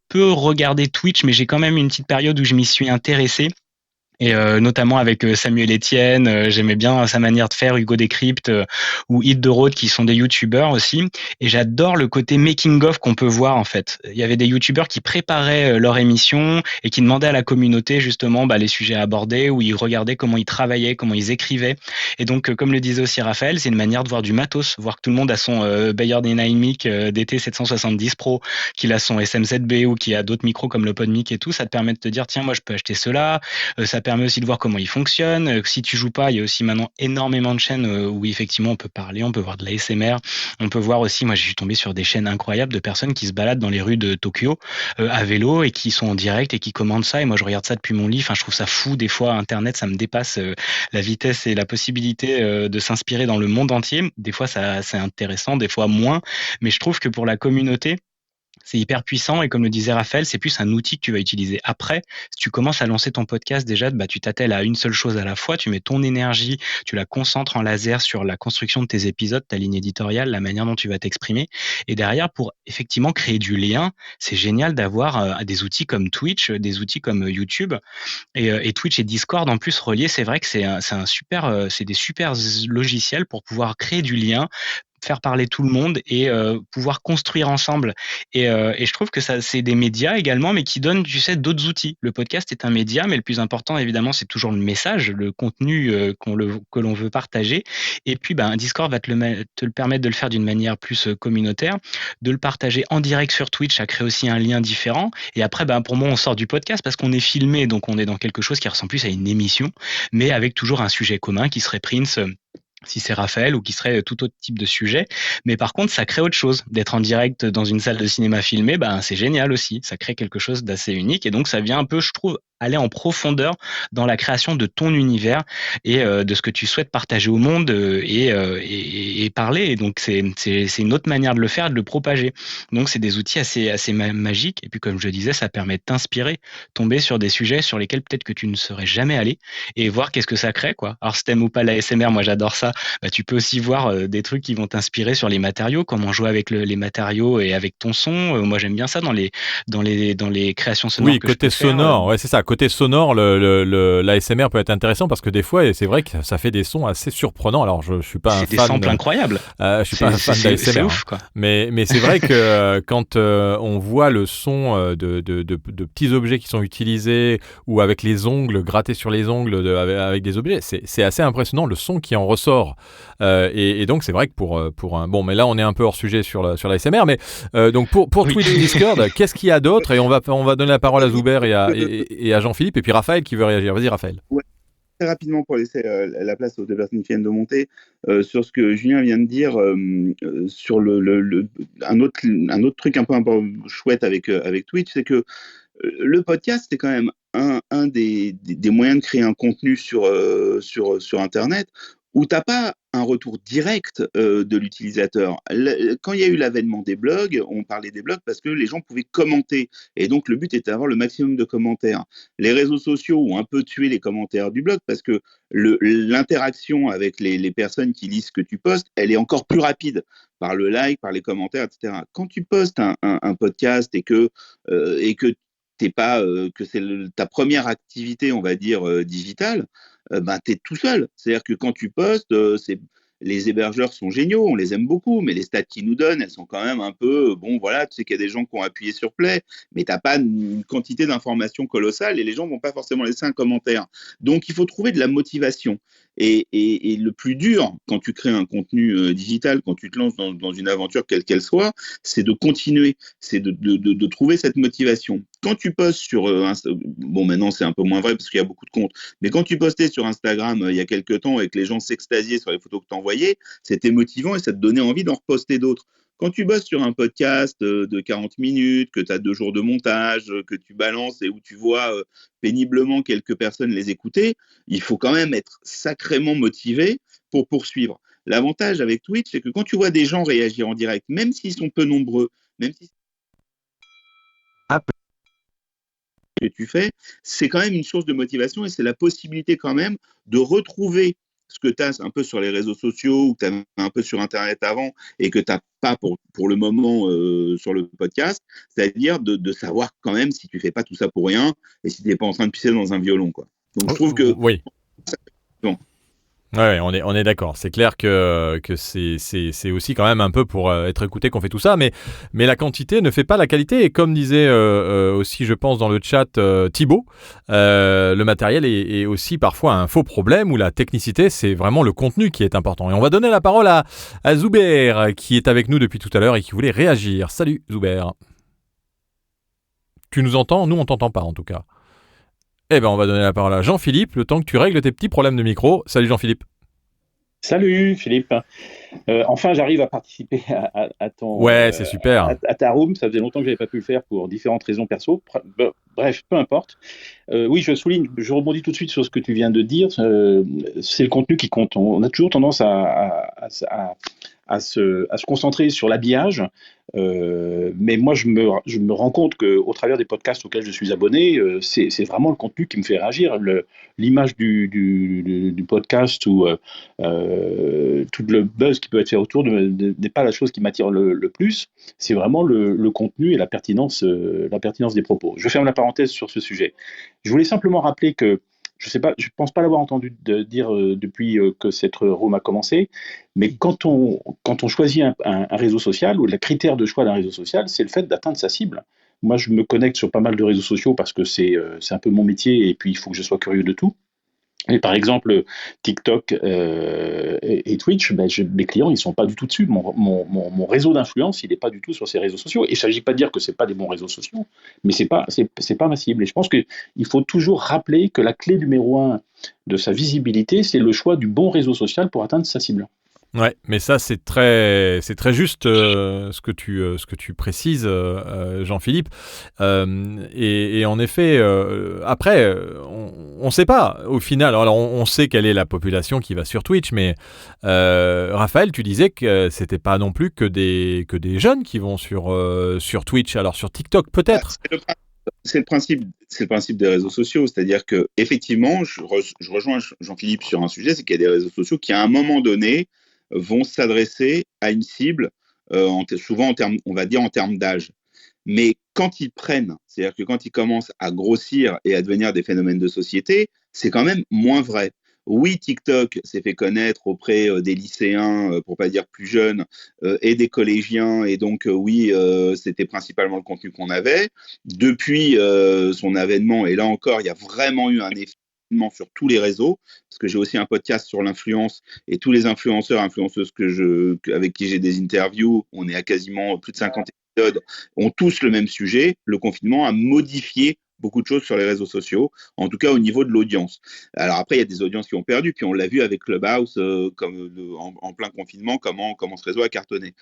peu regardé Twitch, mais j'ai quand même une petite période où je m'y suis intéressé. Et notamment avec Samuel Etienne, j'aimais bien sa manière de faire, Hugo Décrypte ou Hit de Road, qui sont des youtubeurs aussi. Et j'adore le côté making-of qu'on peut voir en fait. Il y avait des youtubeurs qui préparaient leur émission et qui demandaient à la communauté justement les sujets à aborder, où ils regardaient comment ils travaillaient, comment ils écrivaient. Et donc, comme le disait aussi Raphaël, c'est une manière de voir du matos, voir que tout le monde a son Bayer Dynamic DT770 Pro, qu'il a son SM7B ou qu'il a d'autres micros comme le PodMic et tout. Ça te permet de te dire, tiens, moi je peux acheter cela. Ça permet aussi de voir comment il fonctionne. Si tu joues pas, il y a aussi maintenant énormément de chaînes où effectivement on peut parler, on peut voir de l'ASMR, on peut voir aussi, moi je suis tombé sur des chaînes incroyables de personnes qui se baladent dans les rues de Tokyo à vélo et qui sont en direct et qui commandent ça, et moi je regarde ça depuis mon lit. Enfin, je trouve ça fou. Des fois Internet, ça me dépasse la vitesse et la possibilité de s'inspirer dans le monde entier. Des fois ça c'est intéressant, des fois moins, mais je trouve que pour la communauté, c'est hyper puissant, et comme le disait Raphaël, c'est plus un outil que tu vas utiliser après. Si tu commences à lancer ton podcast, déjà, tu t'attelles à une seule chose à la fois, tu mets ton énergie, tu la concentres en laser sur la construction de tes épisodes, ta ligne éditoriale, la manière dont tu vas t'exprimer. Et derrière, pour effectivement créer du lien, c'est génial d'avoir des outils comme Twitch, des outils comme YouTube, et Twitch et Discord en plus reliés. C'est vrai que c'est des super logiciels pour pouvoir créer du lien, faire parler tout le monde et pouvoir construire ensemble. Et je trouve que ça, c'est des médias également, mais qui donnent, tu sais, d'autres outils. Le podcast est un média, mais le plus important, évidemment, c'est toujours le message, le contenu que l'on veut partager. Et puis, Discord va te le permettre de le faire d'une manière plus communautaire, de le partager en direct sur Twitch. Ça crée aussi un lien différent. Et après, pour moi, on sort du podcast parce qu'on est filmé, donc on est dans quelque chose qui ressemble plus à une émission, mais avec toujours un sujet commun qui serait Prince, si c'est Raphaël, ou qui serait tout autre type de sujet. Mais par contre, ça crée autre chose. D'être en direct dans une salle de cinéma filmée, c'est génial aussi. Ça crée quelque chose d'assez unique. Et donc, ça vient un peu, je trouve, aller en profondeur dans la création de ton univers et de ce que tu souhaites partager au monde et parler. Et donc, c'est une autre manière de le faire, de le propager. Donc, c'est des outils assez magiques. Et puis, comme je disais, ça permet de t'inspirer, tomber sur des sujets sur lesquels peut-être que tu ne serais jamais allé et voir qu'est-ce que ça crée, quoi. Alors, si t'aimes ou pas la ASMR, moi, j'adore ça. Tu peux aussi voir des trucs qui vont t'inspirer sur les matériaux, comment jouer avec les matériaux et avec ton son. Moi, j'aime bien ça dans les créations sonores. Oui, côté sonore, ouais, c'est ça. Côté sonore, l'ASMR peut être intéressant parce que des fois, et c'est vrai que ça fait des sons assez surprenants. Alors, je suis pas un fan. C'est des samples incroyables. Je suis pas un fan d'ASMR. C'est ouf, quoi. Mais c'est vrai que quand on voit le son de petits objets qui sont utilisés ou avec les ongles, grattés sur les ongles avec des objets, c'est assez impressionnant le son qui en ressort. Et donc, c'est vrai que pour un... Bon, mais là, on est un peu hors sujet sur l'ASMR. Mais donc, pour Twitch et Discord, qu'est-ce qu'il y a d'autre? Et on va donner la parole à Zuber et à Jean-Philippe, et puis Raphaël qui veut réagir. Vas-y, Raphaël. Ouais. Très rapidement pour laisser la place aux deux personnes qui viennent de monter, sur ce que Julien vient de dire, sur un autre truc un peu chouette avec Twitch, c'est que le podcast, c'est quand même un des moyens de créer un contenu sur Internet où tu n'as pas un retour direct de l'utilisateur. Quand il y a eu l'avènement des blogs, on parlait des blogs parce que les gens pouvaient commenter. Et donc, le but était d'avoir le maximum de commentaires. Les réseaux sociaux ont un peu tué les commentaires du blog parce que l'interaction avec les personnes qui lisent ce que tu postes, elle est encore plus rapide par le like, par les commentaires, etc. Quand tu postes un podcast et que t'es pas que c'est ta première activité, on va dire, digitale, tu es tout seul. C'est-à-dire que quand tu postes, les hébergeurs sont géniaux, on les aime beaucoup, mais les stats qu'ils nous donnent, elles sont quand même un peu, bon voilà, tu sais qu'il y a des gens qui ont appuyé sur play, mais t'as pas une quantité d'informations colossale et les gens vont pas forcément laisser un commentaire. Donc il faut trouver de la motivation. Et le plus dur, quand tu crées un contenu digital, quand tu te lances dans une aventure quelle qu'elle soit, c'est de continuer, c'est de trouver cette motivation. Quand tu postes sur bon maintenant c'est un peu moins vrai parce qu'il y a beaucoup de comptes, mais quand tu postais sur Instagram il y a quelques temps et que les gens s'extasiaient sur les photos que tu envoyais, c'était motivant et ça te donnait envie d'en reposter d'autres. Quand tu bosses sur un podcast de 40 minutes, que tu as 2 jours de montage, que tu balances et où tu vois péniblement quelques personnes les écouter, il faut quand même être sacrément motivé pour poursuivre. L'avantage avec Twitch, c'est que quand tu vois des gens réagir en direct, même s'ils sont peu nombreux, même si que tu fais, c'est quand même une source de motivation et c'est la possibilité quand même de retrouver ce que tu as un peu sur les réseaux sociaux ou que tu as un peu sur Internet avant et que tu n'as pas pour le moment sur le podcast, c'est-à-dire de savoir quand même si tu fais pas tout ça pour rien et si tu n'es pas en train de pisser dans un violon, quoi. Donc je trouve que... Oui. Bon. Ouais, on est d'accord. C'est clair que c'est aussi quand même un peu pour être écouté qu'on fait tout ça, mais la quantité ne fait pas la qualité. Et comme disait aussi, je pense, dans le chat Thibaut, le matériel est aussi parfois un faux problème où la technicité, c'est vraiment le contenu qui est important. Et on va donner la parole à Zuber, qui est avec nous depuis tout à l'heure et qui voulait réagir. Salut Zuber. Tu nous entends? Nous, on t'entend pas en tout cas. Eh ben, on va donner la parole à Jean-Philippe, le temps que tu règles tes petits problèmes de micro. Salut Jean-Philippe. Salut Philippe. Enfin, j'arrive à participer à ton... Ouais, c'est super. À ta room. Ça faisait longtemps que je n'avais pas pu le faire pour différentes raisons perso. Bref, peu importe. Oui, je rebondis tout de suite sur ce que tu viens de dire. C'est le contenu qui compte. On a toujours tendance à se concentrer sur l'habillage. Mais moi, je me rends compte qu'au travers des podcasts auxquels je suis abonné, c'est vraiment le contenu qui me fait réagir. L'image du podcast ou tout le buzz qui peut être fait autour n'est pas la chose qui m'attire le plus. C'est vraiment le contenu et la pertinence des propos. Je ferme la parenthèse sur ce sujet. Je voulais simplement rappeler que sais pas, je pense pas l'avoir entendu dire depuis que cette room a commencé, mais quand on choisit un réseau social, ou le critère de choix d'un réseau social, c'est le fait d'atteindre sa cible. Moi, je me connecte sur pas mal de réseaux sociaux parce que c'est un peu mon métier et puis il faut que je sois curieux de tout. Et par exemple, TikTok et Twitch, mes clients, ils sont pas du tout dessus. Mon réseau d'influence, il n'est pas du tout sur ces réseaux sociaux. Et il ne s'agit pas de dire que c'est pas des bons réseaux sociaux, mais c'est pas ma cible. Et je pense qu'il faut toujours rappeler que la clé numéro 1 de sa visibilité, c'est le choix du bon réseau social pour atteindre sa cible. Ouais, mais ça c'est très juste ce que tu précises, Jean-Philippe. Et en effet, après, on sait pas au final. Alors on sait quelle est la population qui va sur Twitch, mais Raphaël, tu disais que c'était pas non plus que des jeunes qui vont sur Twitch. Alors sur TikTok peut-être. C'est le principe des réseaux sociaux, c'est-à-dire que effectivement, je rejoins Jean-Philippe sur un sujet, c'est qu'il y a des réseaux sociaux qui à un moment donné vont s'adresser à une cible, souvent en termes d'âge. Mais quand ils prennent, c'est-à-dire que quand ils commencent à grossir et à devenir des phénomènes de société, c'est quand même moins vrai. Oui, TikTok s'est fait connaître auprès des lycéens, pour pas dire plus jeunes, et des collégiens, et donc oui, c'était principalement le contenu qu'on avait. Depuis son avènement, et là encore, il y a vraiment eu un effet sur tous les réseaux, parce que j'ai aussi un podcast sur l'influence et tous les influenceurs, influenceuses avec qui j'ai des interviews, on est à quasiment plus de 50 épisodes, ont tous le même sujet. Le confinement a modifié beaucoup de choses sur les réseaux sociaux, en tout cas au niveau de l'audience. Alors après, il y a des audiences qui ont perdu, puis on l'a vu avec Clubhouse, en plein confinement, comment ce réseau a cartonné.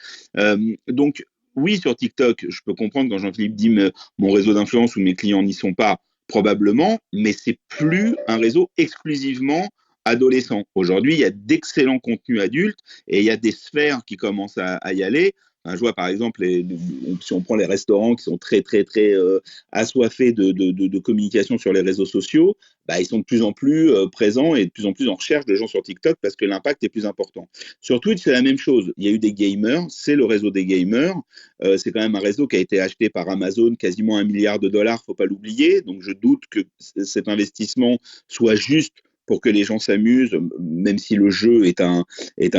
Donc oui, sur TikTok, je peux comprendre quand Jean-Philippe dit mon réseau d'influence ou mes clients n'y sont pas, probablement, mais c'est plus un réseau exclusivement adolescent. Aujourd'hui, il y a d'excellents contenus adultes et il y a des sphères qui commencent à y aller. Je vois par exemple, si on prend les restaurants qui sont très très très assoiffés de communication sur les réseaux sociaux, ils sont de plus en plus présents et de plus en plus en recherche de gens sur TikTok parce que l'impact est plus important. Sur Twitch, c'est la même chose. Il y a eu des gamers, c'est le réseau des gamers. C'est quand même un réseau qui a été acheté par Amazon, quasiment $1 milliard, faut pas l'oublier. Donc je doute que cet investissement soit juste pour que les gens s'amusent, même si le jeu est un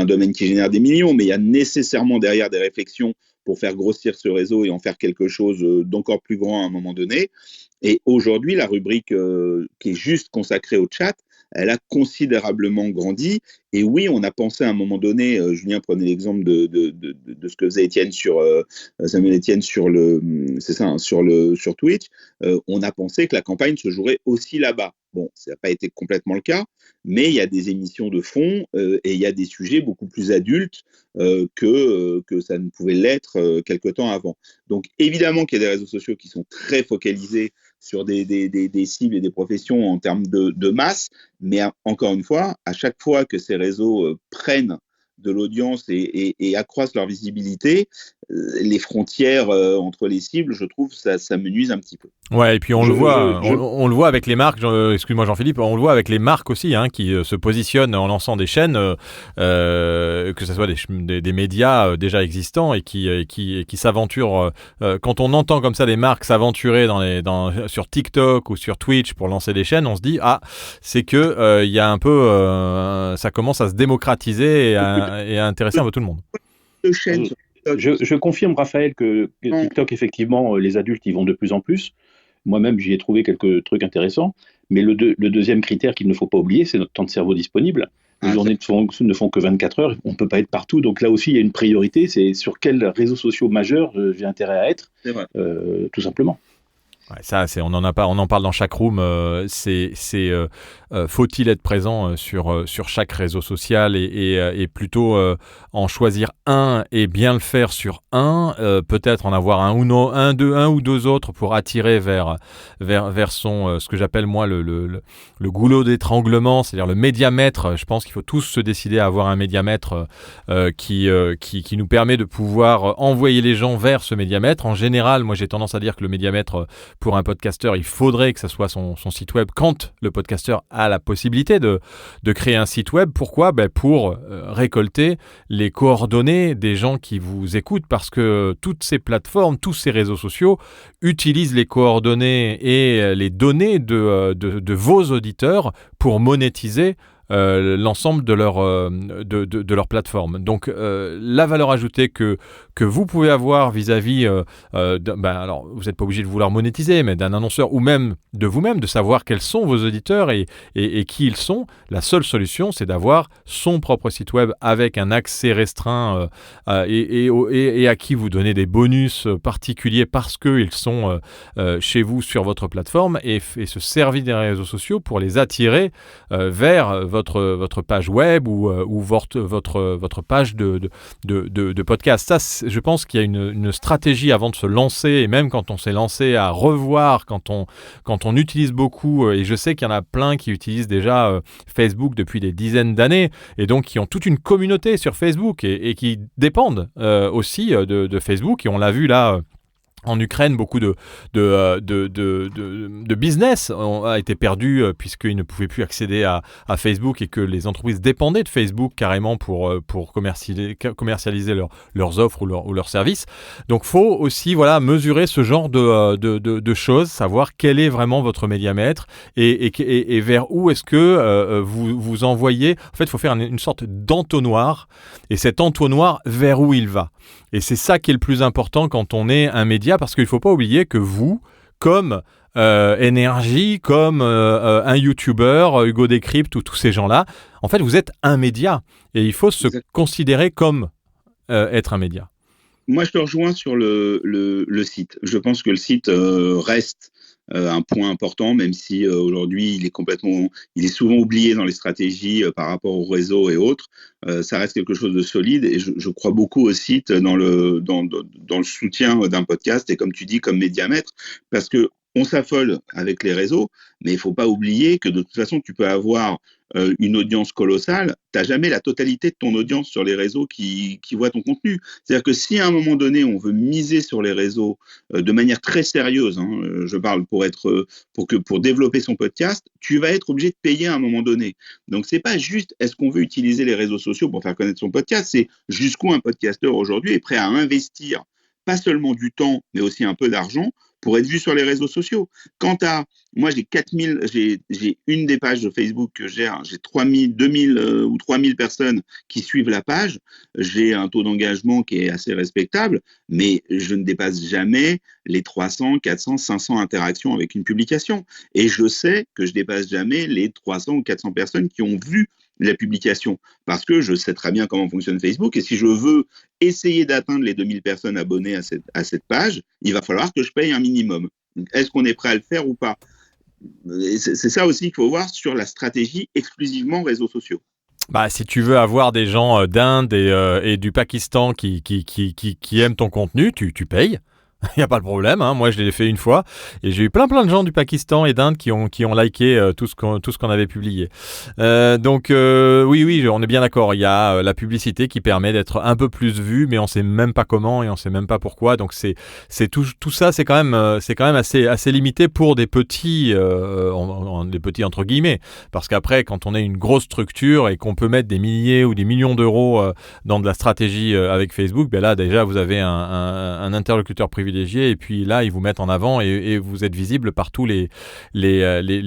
domaine qui génère des millions, mais il y a nécessairement derrière des réflexions pour faire grossir ce réseau et en faire quelque chose d'encore plus grand à un moment donné. Et aujourd'hui, la rubrique qui est juste consacrée au chat, elle a considérablement grandi. Et oui, on a pensé à un moment donné, Julien prenait l'exemple de ce que faisait Samuel Etienne sur Twitch. On a pensé que la campagne se jouerait aussi là-bas. Bon, ça n'a pas été complètement le cas, mais il y a des émissions de fond et il y a des sujets beaucoup plus adultes que ça ne pouvait l'être quelque temps avant. Donc évidemment qu'il y a des réseaux sociaux qui sont très focalisés sur des cibles et des professions en termes de masse, mais encore une fois, à chaque fois que ces réseaux prennent de l'audience et accroissent leur visibilité, les frontières entre les cibles, je trouve, ça menuise un petit peu. Ouais, et puis on le voit avec les marques, excuse-moi Jean-Philippe, on le voit avec les marques aussi, qui se positionnent en lançant des chaînes, que ce soit des médias déjà existants et qui s'aventurent. Quand on entend comme ça des marques s'aventurer sur TikTok ou sur Twitch pour lancer des chaînes, on se dit c'est que il y a un peu, ça commence à se démocratiser et à intéresser un peu tout le monde. Je confirme, Raphaël, que TikTok, effectivement, les adultes y vont de plus en plus. Moi-même, j'y ai trouvé quelques trucs intéressants. Mais le deuxième critère qu'il ne faut pas oublier, c'est notre temps de cerveau disponible. Les journées ne font que 24 heures. On ne peut pas être partout. Donc là aussi, il y a une priorité. C'est sur quels réseaux sociaux majeurs j'ai intérêt à être, tout simplement. Ouais, ça, on en parle dans chaque room. Faut-il être présent sur chaque réseau social et plutôt en choisir un et bien le faire sur un, peut-être en avoir un ou deux autres pour attirer vers son ce que j'appelle moi le goulot d'étranglement, c'est-à-dire le médiamètre. Je pense qu'il faut tous se décider à avoir un médiamètre qui nous permet de pouvoir envoyer les gens vers ce médiamètre. En général, moi j'ai tendance à dire que le médiamètre pour un podcasteur, il faudrait que ça soit son site web quand le podcasteur a la possibilité de créer un site web. Pourquoi ? Pour récolter les coordonnées des gens qui vous écoutent, parce que toutes ces plateformes, tous ces réseaux sociaux utilisent les coordonnées et les données de vos auditeurs pour monétiser l'ensemble de leur plateforme. Donc, la valeur ajoutée que vous pouvez avoir vis-à-vis, alors vous n'êtes pas obligé de vouloir monétiser, mais d'un annonceur ou même de vous-même, de savoir quels sont vos auditeurs et qui ils sont. La seule solution, c'est d'avoir son propre site web avec un accès restreint et à qui vous donnez des bonus particuliers parce qu'ils sont chez vous sur votre plateforme et se servir des réseaux sociaux pour les attirer vers votre page web ou votre page de podcast. Ça, je pense qu'il y a une stratégie avant de se lancer, et même quand on s'est lancé, à revoir quand on utilise beaucoup, et je sais qu'il y en a plein qui utilisent déjà Facebook depuis des dizaines d'années, et donc qui ont toute une communauté sur Facebook et qui dépendent aussi de Facebook, et on l'a vu là en Ukraine, beaucoup de business a été perdu puisqu'ils ne pouvaient plus accéder à Facebook et que les entreprises dépendaient de Facebook carrément pour commercialiser leurs offres ou leurs services. Donc, faut aussi mesurer ce genre de choses, savoir quel est vraiment votre médiamètre et vers où est-ce que vous envoyez. En fait, il faut faire une sorte d'entonnoir, et cet entonnoir, vers où il va. Et c'est ça qui est le plus important quand on est un média, parce qu'il ne faut pas oublier que vous, comme Énergie, comme un YouTuber, Hugo Décrypte ou tous ces gens-là, en fait, vous êtes un média. Et il faut se considérer comme être un média. Moi, je te rejoins sur le site. Je pense que le site reste un point important, même si aujourd'hui il est souvent oublié dans les stratégies par rapport au réseau et autres. Ça reste quelque chose de solide, et je crois beaucoup au site dans le soutien d'un podcast, et comme tu dis, comme médiamètre, parce que on s'affole avec les réseaux, mais il faut pas oublier que de toute façon, tu peux avoir une audience colossale, tu n'as jamais la totalité de ton audience sur les réseaux qui voit ton contenu. C'est-à-dire que si à un moment donné, on veut miser sur les réseaux de manière très sérieuse, je parle pour développer son podcast, tu vas être obligé de payer à un moment donné. Donc, c'est pas juste est-ce qu'on veut utiliser les réseaux sociaux pour faire connaître son podcast, c'est jusqu'où un podcasteur aujourd'hui est prêt à investir pas seulement du temps, mais aussi un peu d'argent pour être vu sur les réseaux sociaux. Moi, j'ai une des pages de Facebook que j'ai 2000 ou 3000 personnes qui suivent la page. J'ai un taux d'engagement qui est assez respectable, mais je ne dépasse jamais les 300, 400, 500 interactions avec une publication. Et je sais que je dépasse jamais les 300 ou 400 personnes qui ont vu la publication, parce que je sais très bien comment fonctionne Facebook, et si je veux essayer d'atteindre les 2000 personnes abonnées à cette page, il va falloir que je paye un minimum. Donc, est-ce qu'on est prêt à le faire ou pas ? C'est ça aussi qu'il faut voir sur la stratégie exclusivement réseaux sociaux. Si tu veux avoir des gens d'Inde et du Pakistan qui aiment ton contenu, tu payes. Il n'y a pas de problème, moi je l'ai fait une fois et j'ai eu plein de gens du Pakistan et d'Inde qui ont liké tout ce qu'on avait publié. Donc oui, on est bien d'accord, il y a la publicité qui permet d'être un peu plus vu, mais on ne sait même pas comment et on ne sait même pas pourquoi. Donc c'est tout ça, c'est quand même assez limité pour des petits entre guillemets, parce qu'après quand on est une grosse structure et qu'on peut mettre des milliers ou des millions d'euros dans de la stratégie avec Facebook, là déjà vous avez un interlocuteur privilégié, et puis là ils vous mettent en avant et vous êtes visible par tous les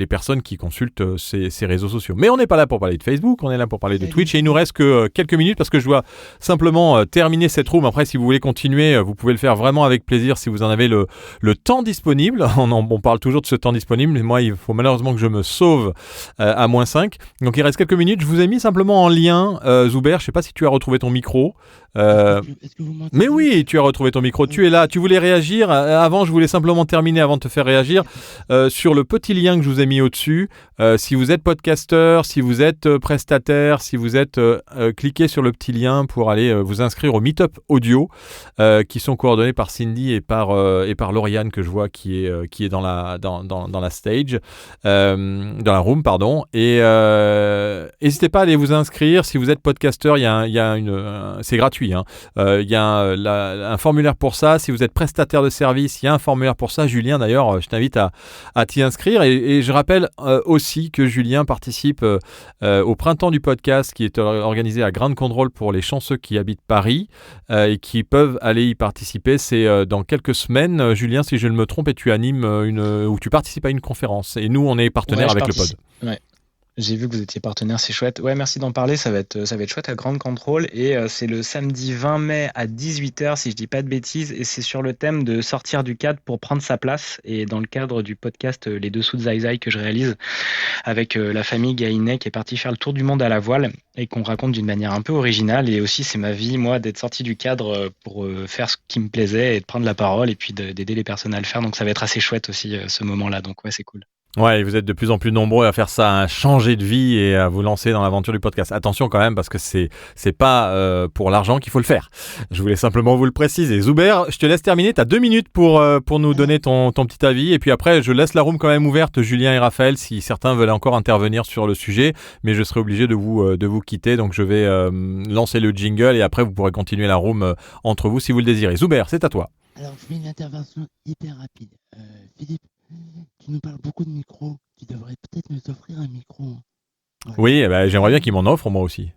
personnes qui consultent ces réseaux sociaux. Mais on n'est pas là pour parler de Facebook, on est là pour parler de Twitch, et il nous reste que quelques minutes parce que je dois simplement terminer cette room. Après, si vous voulez continuer, vous pouvez le faire vraiment avec plaisir si vous en avez le temps disponible. On parle toujours de ce temps disponible, mais moi il faut malheureusement que je me sauve à -5. Donc il reste quelques minutes. Je vous ai mis simplement en lien, Zuber, je ne sais pas si tu as retrouvé ton micro. Est-ce que vous m'entendez ? Mais oui, tu as retrouvé ton micro, tu es là, tu voulais réagir. Avant, je voulais simplement terminer avant de te faire réagir sur le petit lien que je vous ai mis au-dessus. Si vous êtes podcasteur, si vous êtes prestataire, si vous êtes cliquez sur le petit lien pour aller vous inscrire au Meetup Audio qui sont coordonnés par Cindy et par Lauriane, que je vois qui est dans la stage, dans la room, pardon. Et n'hésitez pas à aller vous inscrire. Si vous êtes podcasteur, c'est gratuit. gratuit. Il y a un formulaire pour ça. Si vous êtes prestataire de service, il y a un formulaire pour ça. Julien, d'ailleurs, je t'invite à t'y inscrire. Et je rappelle aussi que Julien participe au Printemps du podcast qui est organisé à Ground Control pour les chanceux qui habitent Paris et qui peuvent aller y participer. C'est dans quelques semaines, Julien, si je ne me trompe, et tu animes ou tu participes à une conférence. Et nous, on est partenaire avec le pod. Ouais. J'ai vu que vous étiez partenaire, c'est chouette. Ouais, merci d'en parler, ça va être chouette à Ground Control. Et c'est le samedi 20 mai à 18h, si je dis pas de bêtises. Et c'est sur le thème de sortir du cadre pour prendre sa place. Et dans le cadre du podcast Les Dessous de Zai Zai que je réalise avec la famille Gainet qui est partie faire le tour du monde à la voile et qu'on raconte d'une manière un peu originale. Et aussi, c'est ma vie, moi, d'être sorti du cadre pour faire ce qui me plaisait et de prendre la parole et puis d'aider les personnes à le faire. Donc ça va être assez chouette aussi ce moment-là. Donc ouais, c'est cool. Ouais, vous êtes de plus en plus nombreux à faire ça, à changer de vie et à vous lancer dans l'aventure du podcast. Attention quand même, parce que c'est pas pour l'argent qu'il faut le faire. Je voulais simplement vous le préciser. Zuber, je te laisse terminer. Tu as 2 minutes pour nous donner ton petit avis. Et puis après, je laisse la room quand même ouverte, Julien et Raphaël, si certains veulent encore intervenir sur le sujet. Mais je serai obligé de vous quitter. Donc je vais lancer le jingle et après, vous pourrez continuer la room entre vous si vous le désirez. Zuber, c'est à toi. Alors, je fais une intervention hyper rapide. Philippe, tu nous parles beaucoup de micros. Tu devrais peut-être nous offrir un micro. Ouais. Oui, j'aimerais bien qu'ils m'en offrent moi aussi.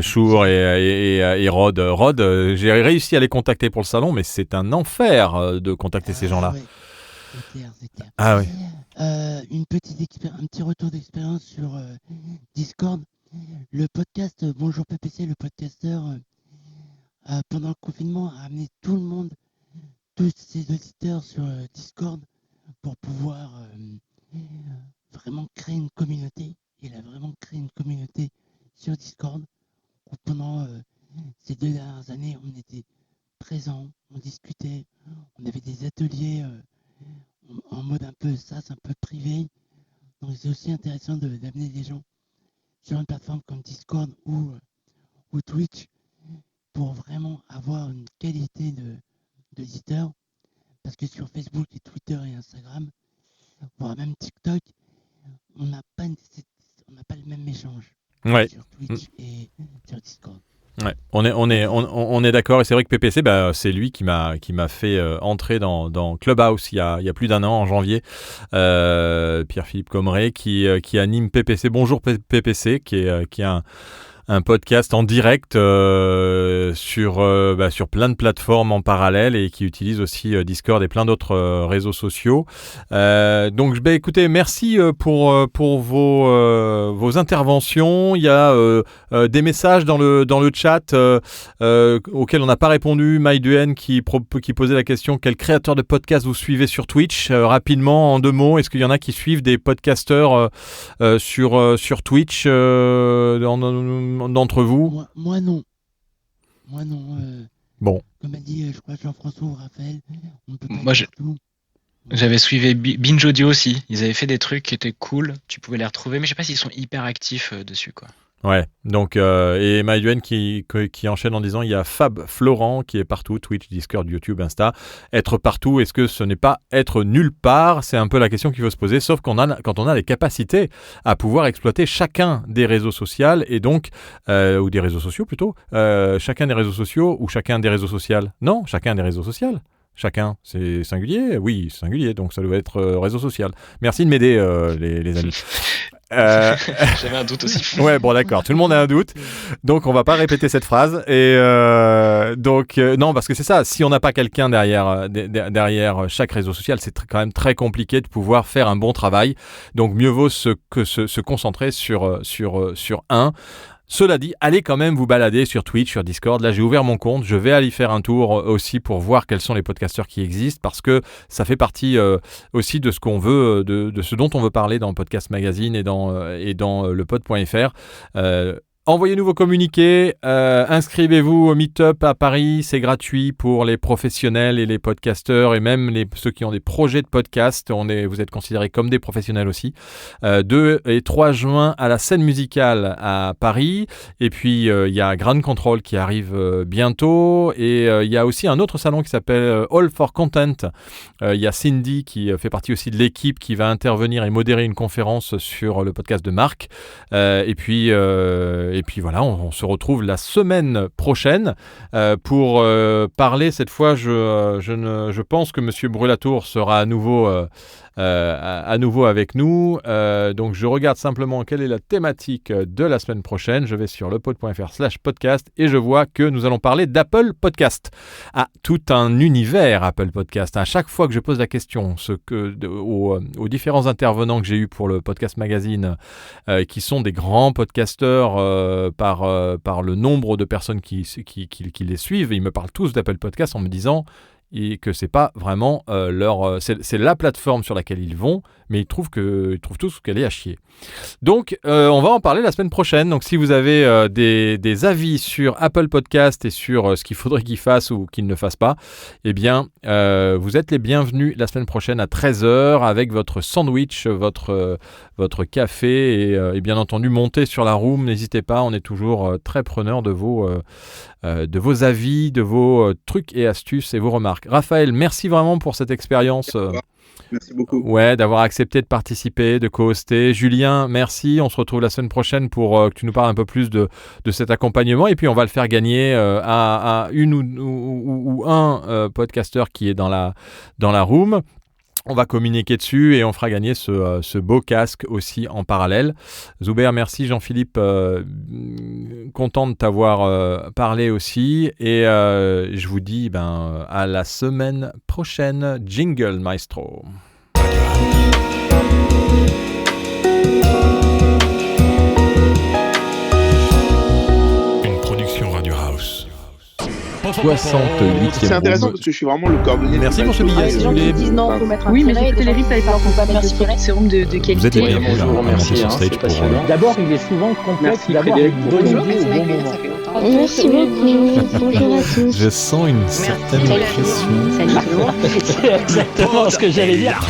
Chour et Rod. Rod, j'ai réussi à les contacter pour le salon, mais c'est un enfer de contacter ces gens-là. Ouais. C'est clair. Ah oui. Un petit retour d'expérience sur Discord. Le podcast Bonjour PPC, le podcasteur, pendant le confinement, a amené tout le monde, tous ses auditeurs sur Discord pour pouvoir vraiment créer une communauté. Il a vraiment créé une communauté sur Discord où pendant ces 2 dernières années, on était présents, on discutait, on avait des ateliers en mode un peu SaaS, un peu privé. Donc c'est aussi intéressant d'amener des gens sur une plateforme comme Discord ou Twitch pour vraiment avoir une qualité d'auditeurs. Parce que sur Facebook et Twitter et Instagram, voire même TikTok, on n'a pas le même échange sur Twitch et sur Discord. Ouais, on est d'accord et c'est vrai que PPC, c'est lui qui m'a fait entrer dans Clubhouse il y a plus d'1 an en janvier. Pierre-Philippe Comeret qui anime PPC. Bonjour PPC, qui est un podcast en direct sur plein de plateformes en parallèle et qui utilise aussi Discord et plein d'autres réseaux sociaux. Donc, écoutez, merci pour vos interventions. Il y a des messages dans le chat auxquels on n'a pas répondu. Maïduen qui posait la question: quel créateur de podcast vous suivez sur Twitch? Rapidement, en 2 mots, est-ce qu'il y en a qui suivent des podcasteurs sur Twitch d'entre vous? Moi non. Bon. Comme a dit, je crois, Jean-François ou Raphaël, on peut pas. Moi, j'avais suivi Binge Audio aussi. Ils avaient fait des trucs qui étaient cool. Tu pouvais les retrouver, mais je sais pas s'ils sont hyper actifs dessus, quoi. Ouais, donc et Maïduen qui enchaîne en disant: il y a Fab Florent qui est partout, Twitch, Discord, YouTube, Insta. Être partout, est-ce que ce n'est pas être nulle part? C'est un peu la question qu'il faut se poser, sauf quand on a les capacités à pouvoir exploiter chacun des réseaux sociaux et donc ou des réseaux sociaux plutôt, chacun des réseaux sociaux ou chacun des réseaux sociaux. Non, chacun des réseaux sociaux. Chacun, c'est singulier? Oui, singulier, donc ça doit être réseau social. Merci de m'aider, les amis. J'avais un doute aussi. Ouais, bon, d'accord. Tout le monde a un doute. Donc, on va pas répéter cette phrase. Et non, parce que c'est ça. Si on n'a pas quelqu'un derrière chaque réseau social, c'est quand même très compliqué de pouvoir faire un bon travail. Donc, mieux vaut se concentrer sur un. Cela dit, allez quand même vous balader sur Twitch, sur Discord. Là, j'ai ouvert mon compte. Je vais aller faire un tour aussi pour voir quels sont les podcasteurs qui existent, parce que ça fait partie aussi de ce qu'on veut, de ce dont on veut parler dans le Podcast Magazine et dans le pod.fr. Envoyez-nous vos communiqués, inscrivez-vous au Meetup à Paris, c'est gratuit pour les professionnels et les podcasteurs et même ceux qui ont des projets de podcast. Vous êtes considérés comme des professionnels aussi. 2 et 3 juin à la scène musicale à Paris. Et puis il y a Ground Control qui arrive bientôt. Et il y a aussi un autre salon qui s'appelle All for Content. Il y a Cindy qui fait partie aussi de l'équipe qui va intervenir et modérer une conférence sur le podcast de Marc. Et puis Et puis voilà, on se retrouve la semaine prochaine pour parler. Cette fois, je pense que Monsieur Brulatour sera à nouveau avec nous. Donc je regarde simplement quelle est la thématique de la semaine prochaine. Je vais sur lepod.fr/podcast et je vois que nous allons parler d'Apple Podcast. Tout un univers Apple Podcast. À chaque fois que je pose la question aux différents intervenants que j'ai eus pour le Podcast Magazine, qui sont des grands podcasteurs par le nombre de personnes qui les suivent, ils me parlent tous d'Apple Podcast en me disant et que c'est pas vraiment c'est la plateforme sur laquelle ils vont, mais ils trouvent tous qu'elle est à chier. Donc on va en parler la semaine prochaine. Donc si vous avez des avis sur Apple Podcast et sur ce qu'il faudrait qu'ils fassent ou qu'ils ne fassent pas, eh bien vous êtes les bienvenus la semaine prochaine à 13h avec votre sandwich, votre café et bien entendu montez sur la room, n'hésitez pas, on est toujours très preneurs de vos avis, de vos trucs et astuces et vos remarques. Raphaël, merci vraiment pour cette expérience. Merci beaucoup. Ouais, d'avoir accepté de participer, de co-hoster. Julien, merci. On se retrouve la semaine prochaine pour que tu nous parles un peu plus de cet accompagnement. Et puis, on va le faire gagner à une ou un podcasteur qui est dans la room. On va communiquer dessus et on fera gagner ce beau casque aussi en parallèle. Zuber, merci. Jean-Philippe, content de t'avoir parlé aussi. Et je vous dis à la semaine prochaine. Jingle Maestro. Une production Radio House. 68e. C'est intéressant parce que je suis vraiment le cordonnier. Merci pour ce billet. Les gens qui disent non, faut mettre un oui, mais tiret, j'ai les risques, gens qui pas mettre de sérum de qualité. Vous êtes les bienvenus Bonjour, merci, sur stage pour... D'abord, il est souvent complexe d'avoir une bonne idée au bon moment. Merci beaucoup. Bonjour à tous. Je sens une certaine pression. Salut tout le monde. C'est exactement ce que j'allais dire.